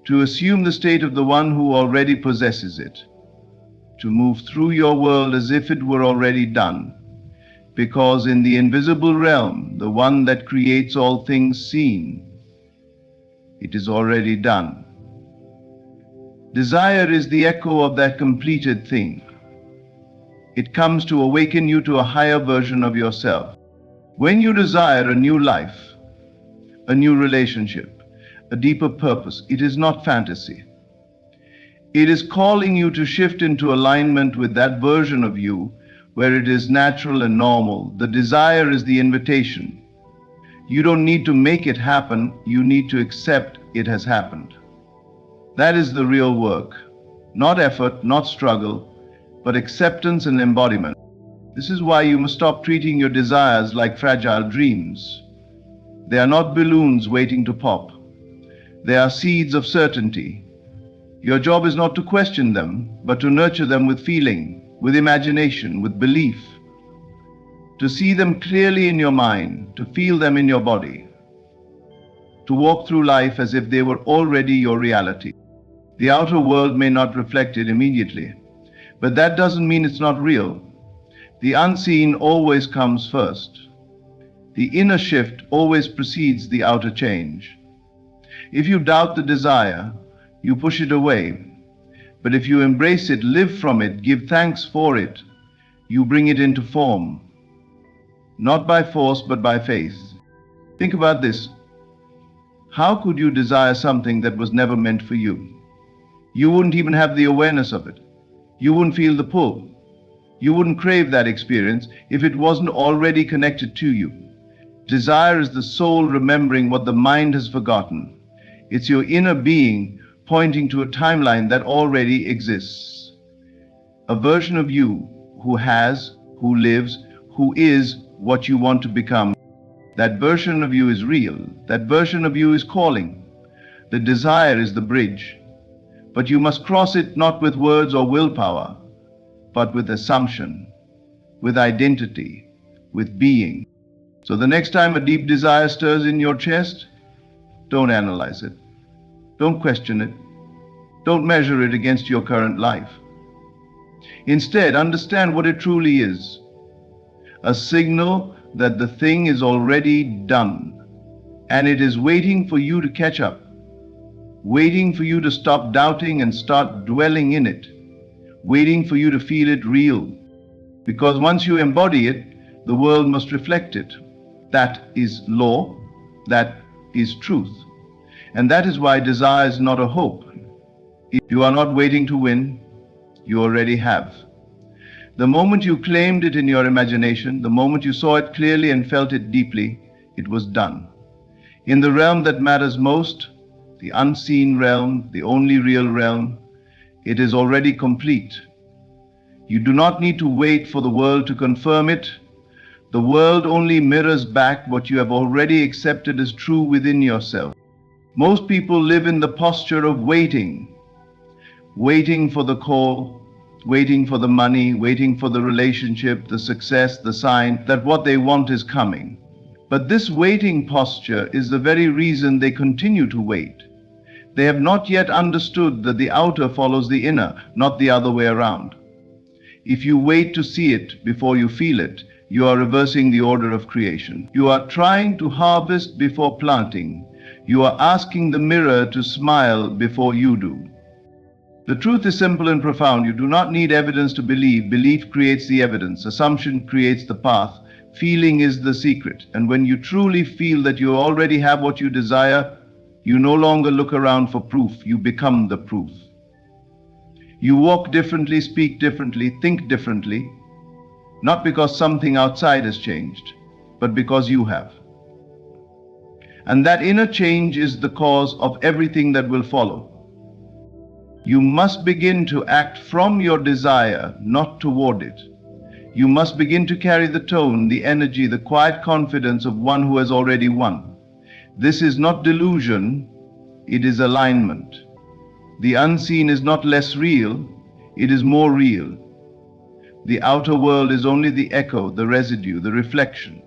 To assume the state of the one who already possesses it, to move through your world as if it were already done, because in the invisible realm, the one that creates all things seen, it is already done. Desire is the echo of that completed thing. It comes to awaken you to a higher version of yourself. When you desire a new life, a new relationship, a deeper purpose. It is not fantasy. It is calling you to shift into alignment with that version of you where it is natural and normal. The desire is the invitation. You don't need to make it happen, you need to accept it has happened. That is the real work. Not effort, not struggle, but acceptance and embodiment. This is why you must stop treating your desires like fragile dreams. They are not balloons waiting to pop. They are seeds of certainty. Your job is not to question them, but to nurture them with feeling, with imagination, with belief. To see them clearly in your mind, to feel them in your body. To walk through life as if they were already your reality. The outer world may not reflect it immediately, but that doesn't mean it's not real. The unseen always comes first. The inner shift always precedes the outer change. If you doubt the desire, you push it away. But if you embrace it, live from it, give thanks for it, you bring it into form. Not by force, but by faith. Think about this. How could you desire something that was never meant for you? You wouldn't even have the awareness of it. You wouldn't feel the pull. You wouldn't crave that experience if it wasn't already connected to you. Desire is the soul remembering what the mind has forgotten. It's your inner being pointing to a timeline that already exists. A version of you who has, who lives, who is what you want to become. That version of you is real. That version of you is calling. The desire is the bridge. But you must cross it not with words or willpower, but with assumption, with identity, with being. So the next time a deep desire stirs in your chest, don't analyze it. Don't question it. Don't measure it against your current life. Instead, understand what it truly is. A signal that the thing is already done, and it is waiting for you to catch up, waiting for you to stop doubting and start dwelling in it, waiting for you to feel it real. Because once you embody it, the world must reflect it. That is law, that is truth. And that is why desire is not a hope. If you are not waiting to win, you already have. The moment you claimed it in your imagination, the moment you saw it clearly and felt it deeply, it was done. In the realm that matters most, the unseen realm, the only real realm, it is already complete. You do not need to wait for the world to confirm it. The world only mirrors back what you have already accepted as true within yourself. Most people live in the posture of waiting. Waiting for the call, waiting for the money, waiting for the relationship, the success, the sign that what they want is coming. But this waiting posture is the very reason they continue to wait. They have not yet understood that the outer follows the inner, not the other way around. If you wait to see it before you feel it, you are reversing the order of creation. You are trying to harvest before planting. You are asking the mirror to smile before you do. The truth is simple and profound. You do not need evidence to believe. Belief creates the evidence. Assumption creates the path. Feeling is the secret. And when you truly feel that you already have what you desire, you no longer look around for proof. You become the proof. You walk differently, speak differently, think differently, not because something outside has changed, but because you have. And that inner change is the cause of everything that will follow. You must begin to act from your desire, not toward it. You must begin to carry the tone, the energy, the quiet confidence of one who has already won. This is not delusion, it is alignment. The unseen is not less real, it is more real. The outer world is only the echo, the residue, the reflection.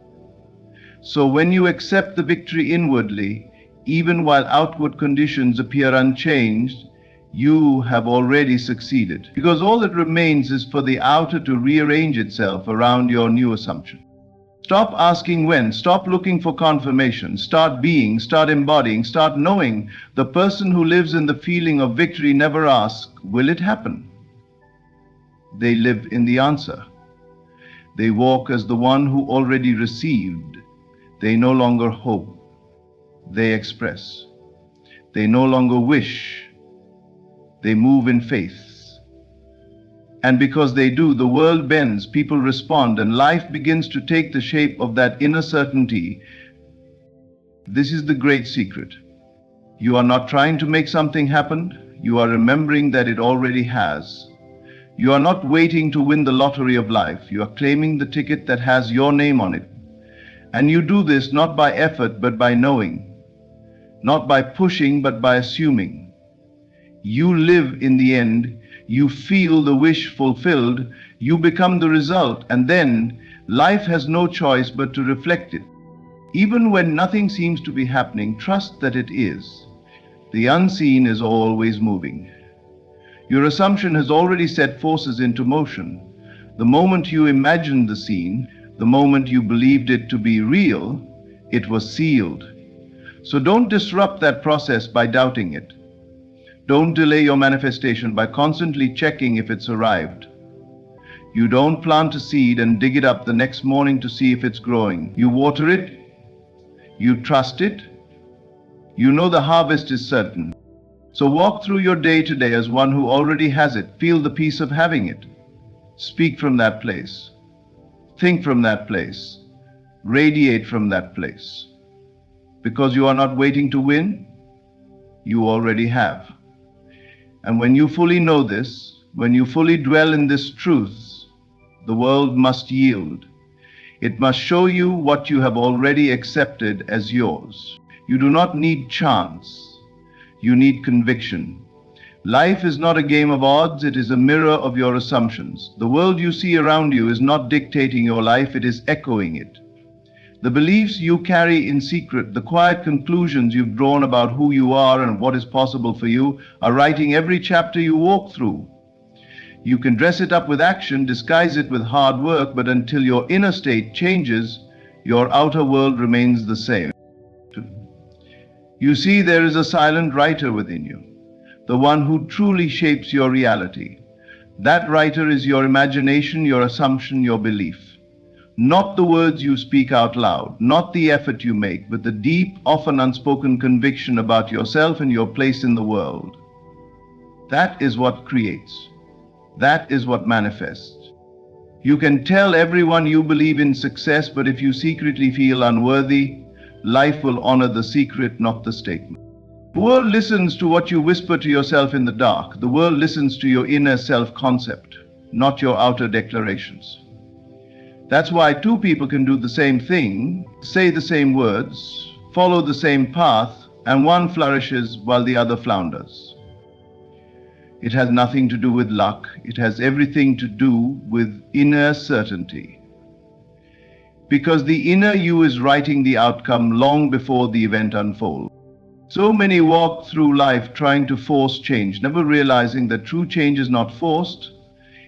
So when you accept the victory inwardly, even while outward conditions appear unchanged, you have already succeeded. Because all that remains is for the outer to rearrange itself around your new assumption. Stop asking when, stop looking for confirmation, start being, start embodying, start knowing. The person who lives in the feeling of victory never asks, will it happen? They live in the answer. They walk as the one who already received. They no longer hope. They express. They no longer wish. They move in faith. And because they do, the world bends, people respond, and life begins to take the shape of that inner certainty. This is the great secret. You are not trying to make something happen. You are remembering that it already has. You are not waiting to win the lottery of life. You are claiming the ticket that has your name on it. And you do this not by effort, but by knowing. Not by pushing, but by assuming. You live in the end. You feel the wish fulfilled. You become the result. And then life has no choice but to reflect it. Even when nothing seems to be happening, trust that it is. The unseen is always moving. Your assumption has already set forces into motion. The moment you imagined the scene, the moment you believed it to be real, it was sealed. So don't disrupt that process by doubting it. Don't delay your manifestation by constantly checking if it's arrived. You don't plant a seed and dig it up the next morning to see if it's growing. You water it. You trust it. You know the harvest is certain. So walk through your day today as one who already has it. Feel the peace of having it. Speak from that place. Think from that place. Radiate from that place. Because you are not waiting to win, you already have. And when you fully know this, when you fully dwell in this truth, the world must yield. It must show you what you have already accepted as yours. You do not need chance. You need conviction. Life is not a game of odds, it is a mirror of your assumptions. The world you see around you is not dictating your life, it is echoing it. The beliefs you carry in secret, the quiet conclusions you've drawn about who you are and what is possible for you, are writing every chapter you walk through. You can dress it up with action, disguise it with hard work, but until your inner state changes, your outer world remains the same. You see, there is a silent writer within you, the one who truly shapes your reality. That writer is your imagination, your assumption, your belief. Not the words you speak out loud, not the effort you make, but the deep, often unspoken conviction about yourself and your place in the world. That is what creates. That is what manifests. You can tell everyone you believe in success, but if you secretly feel unworthy, life will honor the secret, not the statement. The world listens to what you whisper to yourself in the dark. The world listens to your inner self-concept, not your outer declarations. That's why two people can do the same thing, say the same words, follow the same path, and one flourishes while the other flounders. It has nothing to do with luck. It has everything to do with inner certainty. Because the inner you is writing the outcome long before the event unfolds. So many walk through life trying to force change, never realizing that true change is not forced,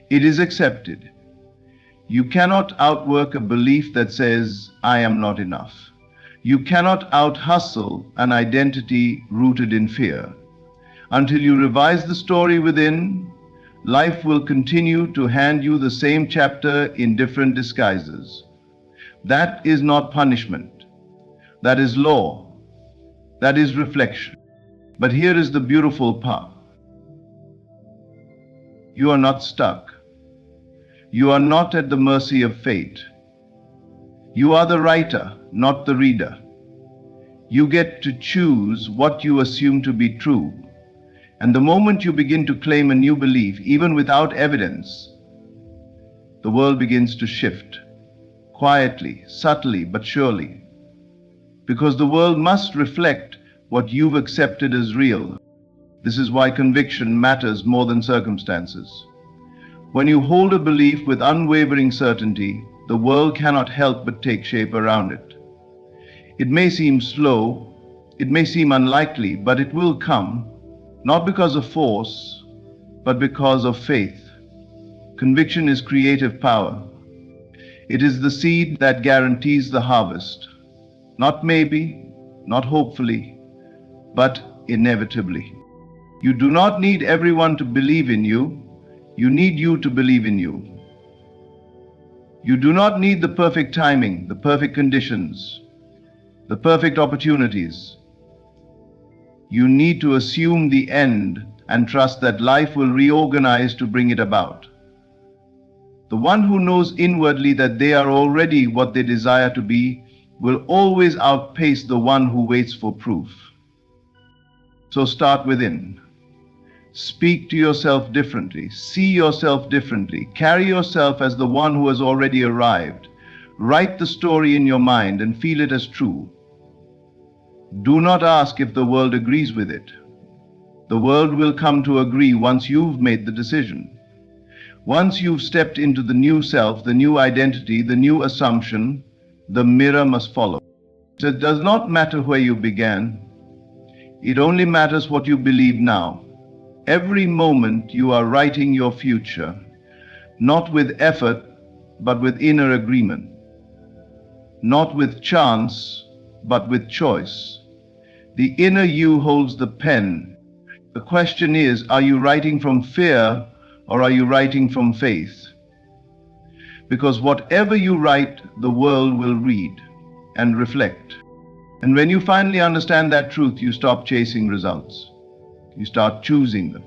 it is accepted. You cannot outwork a belief that says, I am not enough. You cannot out-hustle an identity rooted in fear. Until you revise the story within, life will continue to hand you the same chapter in different disguises. That is not punishment. That is law. That is reflection. But here is the beautiful part. You are not stuck. You are not at the mercy of fate. You are the writer, not the reader. You get to choose what you assume to be true. And the moment you begin to claim a new belief, even without evidence, the world begins to shift. Quietly, subtly, but surely. Because the world must reflect what you've accepted as real. This is why conviction matters more than circumstances. When you hold a belief with unwavering certainty, the world cannot help but take shape around it. It may seem slow, it may seem unlikely, but it will come, not because of force, but because of faith. Conviction is creative power. It is the seed that guarantees the harvest. Not maybe, not hopefully, but inevitably. You do not need everyone to believe in you. You need you to believe in you. You do not need the perfect timing, the perfect conditions, the perfect opportunities. You need to assume the end and trust that life will reorganize to bring it about. The one who knows inwardly that they are already what they desire to be will always outpace the one who waits for proof. So start within. Speak to yourself differently. See yourself differently. Carry yourself as the one who has already arrived. Write the story in your mind and feel it as true. Do not ask if the world agrees with it. The world will come to agree once you've made the decision. Once you've stepped into the new self, the new identity, the new assumption, the mirror must follow. So it does not matter where you began. It only matters what you believe now. Every moment you are writing your future, not with effort, but with inner agreement. Not with chance, but with choice. The inner you holds the pen. The question is, are you writing from fear or are you writing from faith? Because whatever you write, the world will read and reflect. And when you finally understand that truth, you stop chasing results. You start choosing them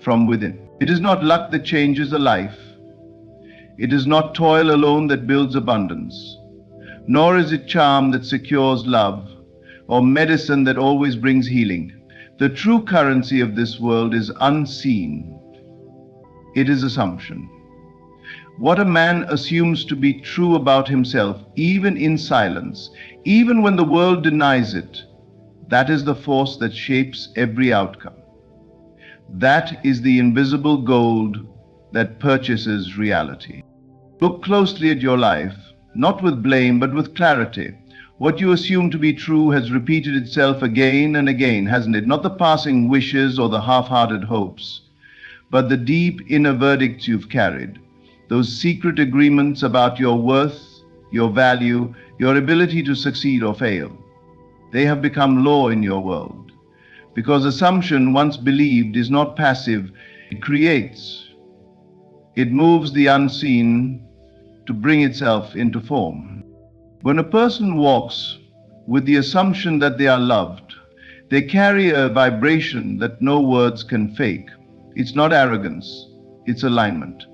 from within. It is not luck that changes a life. It is not toil alone that builds abundance. Nor is it charm that secures love or medicine that always brings healing. The true currency of this world is unseen. It is assumption. What a man assumes to be true about himself, even in silence, even when the world denies it, that is the force that shapes every outcome. That is the invisible gold that purchases reality. Look closely at your life, not with blame, but with clarity. What you assume to be true has repeated itself again and again, hasn't it? Not the passing wishes or the half-hearted hopes, but the deep inner verdicts you've carried. Those secret agreements about your worth, your value, your ability to succeed or fail. They have become law in your world. Because assumption, once believed, is not passive, it creates. It moves the unseen to bring itself into form. When a person walks with the assumption that they are loved, they carry a vibration that no words can fake. It's not arrogance, it's alignment.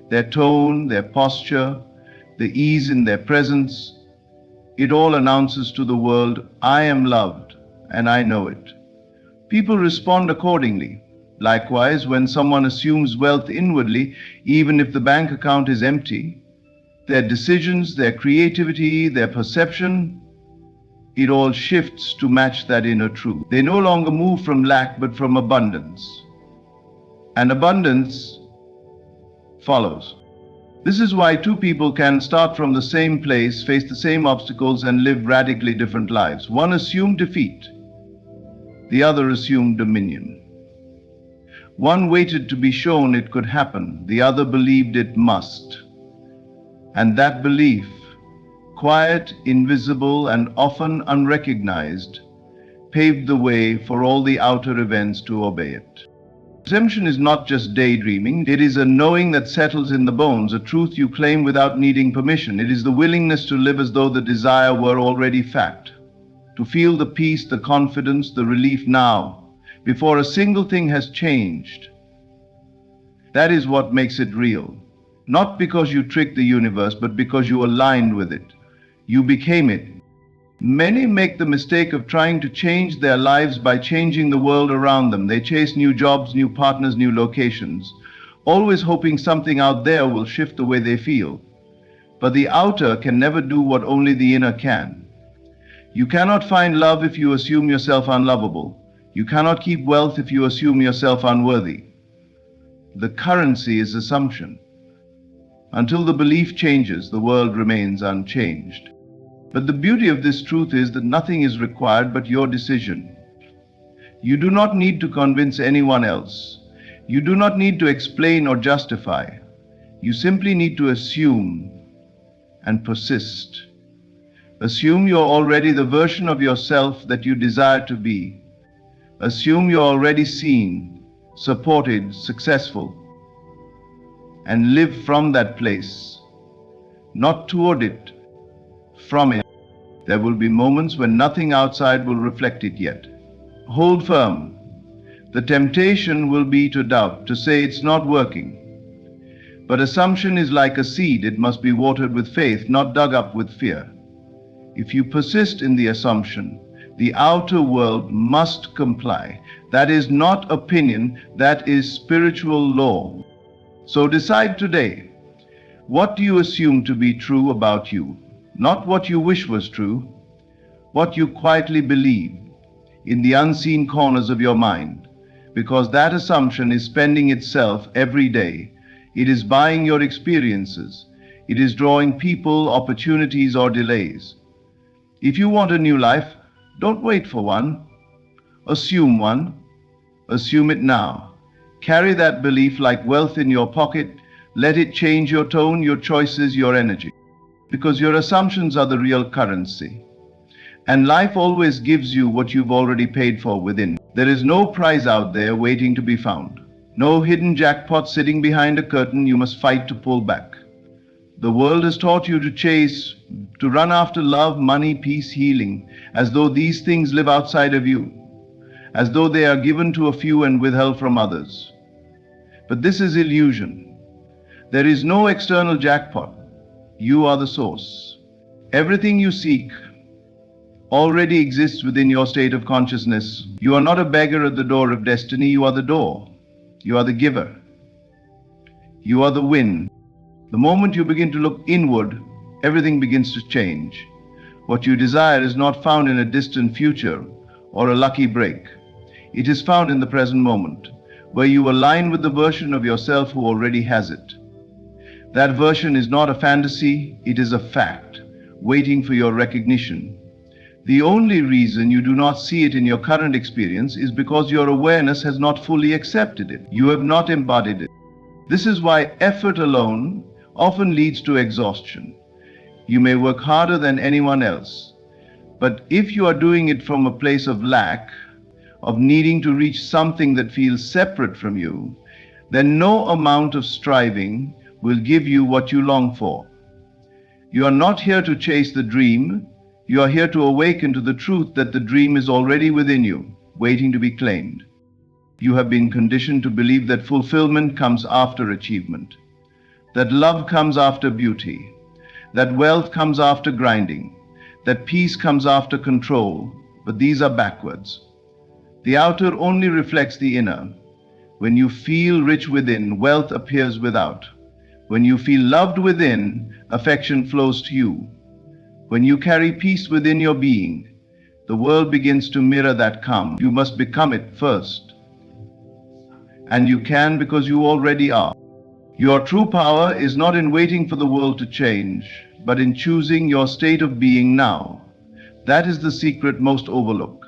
Their tone, their posture, the ease in their presence, it all announces to the world, I am loved and I know it. People respond accordingly. Likewise, when someone assumes wealth inwardly, even if the bank account is empty, their decisions, their creativity, their perception, it all shifts to match that inner truth. They no longer move from lack, but from abundance. And abundance follows. This is why two people can start from the same place, face the same obstacles, and live radically different lives. One assumed defeat, the other assumed dominion. One waited to be shown it could happen, the other believed it must. And that belief, quiet, invisible, and often unrecognized, paved the way for all the outer events to obey it. Assumption is not just daydreaming, it is a knowing that settles in the bones, a truth you claim without needing permission. It is the willingness to live as though the desire were already fact, to feel the peace, the confidence, the relief now, before a single thing has changed. That is what makes it real. Not because you tricked the universe, but because you aligned with it. You became it. Many make the mistake of trying to change their lives by changing the world around them. They chase new jobs, new partners, new locations, always hoping something out there will shift the way they feel. But the outer can never do what only the inner can. You cannot find love if you assume yourself unlovable. You cannot keep wealth if you assume yourself unworthy. The currency is assumption. Until the belief changes, the world remains unchanged. But the beauty of this truth is that nothing is required but your decision. You do not need to convince anyone else. You do not need to explain or justify. You simply need to assume and persist. Assume you're already the version of yourself that you desire to be. Assume you're already seen, supported, successful. And live from that place, not toward it, from it. There will be moments when nothing outside will reflect it yet. Hold firm. The temptation will be to doubt, to say it's not working. But assumption is like a seed. It must be watered with faith, not dug up with fear. If you persist in the assumption, the outer world must comply. That is not opinion, that is spiritual law. So decide today, what do you assume to be true about you? Not what you wish was true, what you quietly believe in the unseen corners of your mind, because that assumption is spending itself every day. It is buying your experiences. It is drawing people, opportunities, or delays. If you want a new life, don't wait for one. Assume one. Assume it now. Carry that belief like wealth in your pocket. Let it change your tone, your choices, your energy. Because your assumptions are the real currency. And life always gives you what you've already paid for within. There is no prize out there waiting to be found. No hidden jackpot sitting behind a curtain you must fight to pull back. The world has taught you to chase, to run after love, money, peace, healing, as though these things live outside of you, as though they are given to a few and withheld from others. But this is illusion. There is no external jackpot. You are the source. Everything you seek already exists within your state of consciousness. You are not a beggar at the door of destiny. You are the door. You are the giver. You are the wind. The moment you begin to look inward, everything begins to change. What you desire is not found in a distant future or a lucky break. It is found in the present moment, where you align with the version of yourself who already has it. That version is not a fantasy, it is a fact, waiting for your recognition. The only reason you do not see it in your current experience is because your awareness has not fully accepted it. You have not embodied it. This is why effort alone often leads to exhaustion. You may work harder than anyone else, but if you are doing it from a place of lack, of needing to reach something that feels separate from you, then no amount of striving will give you what you long for. You are not here to chase the dream. You are here to awaken to the truth that the dream is already within you, waiting to be claimed. You have been conditioned to believe that fulfillment comes after achievement, that love comes after beauty, that wealth comes after grinding, that peace comes after control, but these are backwards. The outer only reflects the inner. When you feel rich within, wealth appears without. When you feel loved within, affection flows to you. When you carry peace within your being, the world begins to mirror that calm. You must become it first. And you can because you already are. Your true power is not in waiting for the world to change, but in choosing your state of being now. That is the secret most overlooked.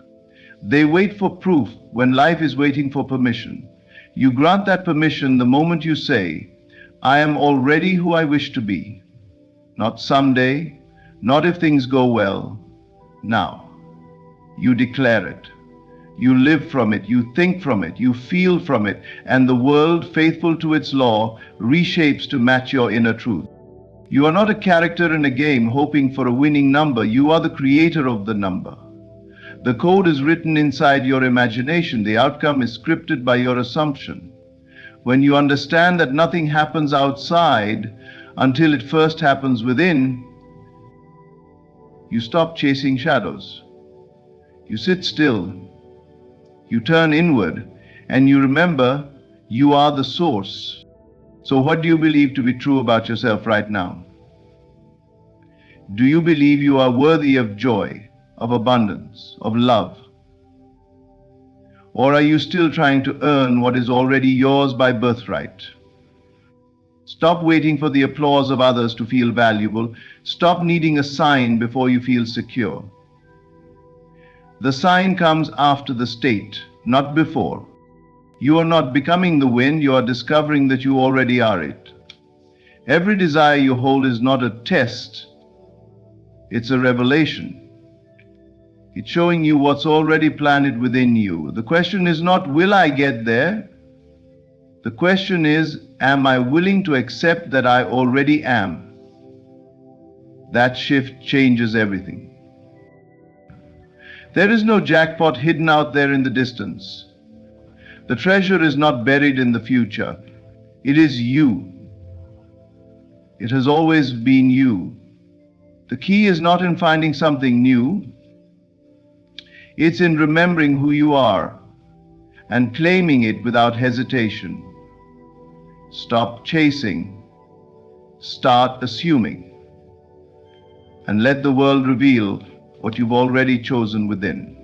They wait for proof when life is waiting for permission. You grant that permission the moment you say, I am already who I wish to be. Not someday, not if things go well, now. You declare it. You live from it, you think from it, you feel from it, and the world, faithful to its law, reshapes to match your inner truth. You are not a character in a game hoping for a winning number. You are the creator of the number. The code is written inside your imagination. The outcome is scripted by your assumption. When you understand that nothing happens outside until it first happens within, you stop chasing shadows. You sit still. You turn inward, and you remember you are the source. So what do you believe to be true about yourself right now? Do you believe you are worthy of joy, of abundance, of love? Or are you still trying to earn what is already yours by birthright? Stop waiting for the applause of others to feel valuable. Stop needing a sign before you feel secure. The sign comes after the state, not before. You are not becoming the wind, you are discovering that you already are it. Every desire you hold is not a test, it's a revelation. It's showing you what's already planted within you. The question is not, will I get there? The question is, am I willing to accept that I already am? That shift changes everything. There is no jackpot hidden out there in the distance. The treasure is not buried in the future. It is you. It has always been you. The key is not in finding something new. It's in remembering who you are and claiming it without hesitation. Stop chasing. Start assuming. And let the world reveal what you've already chosen within.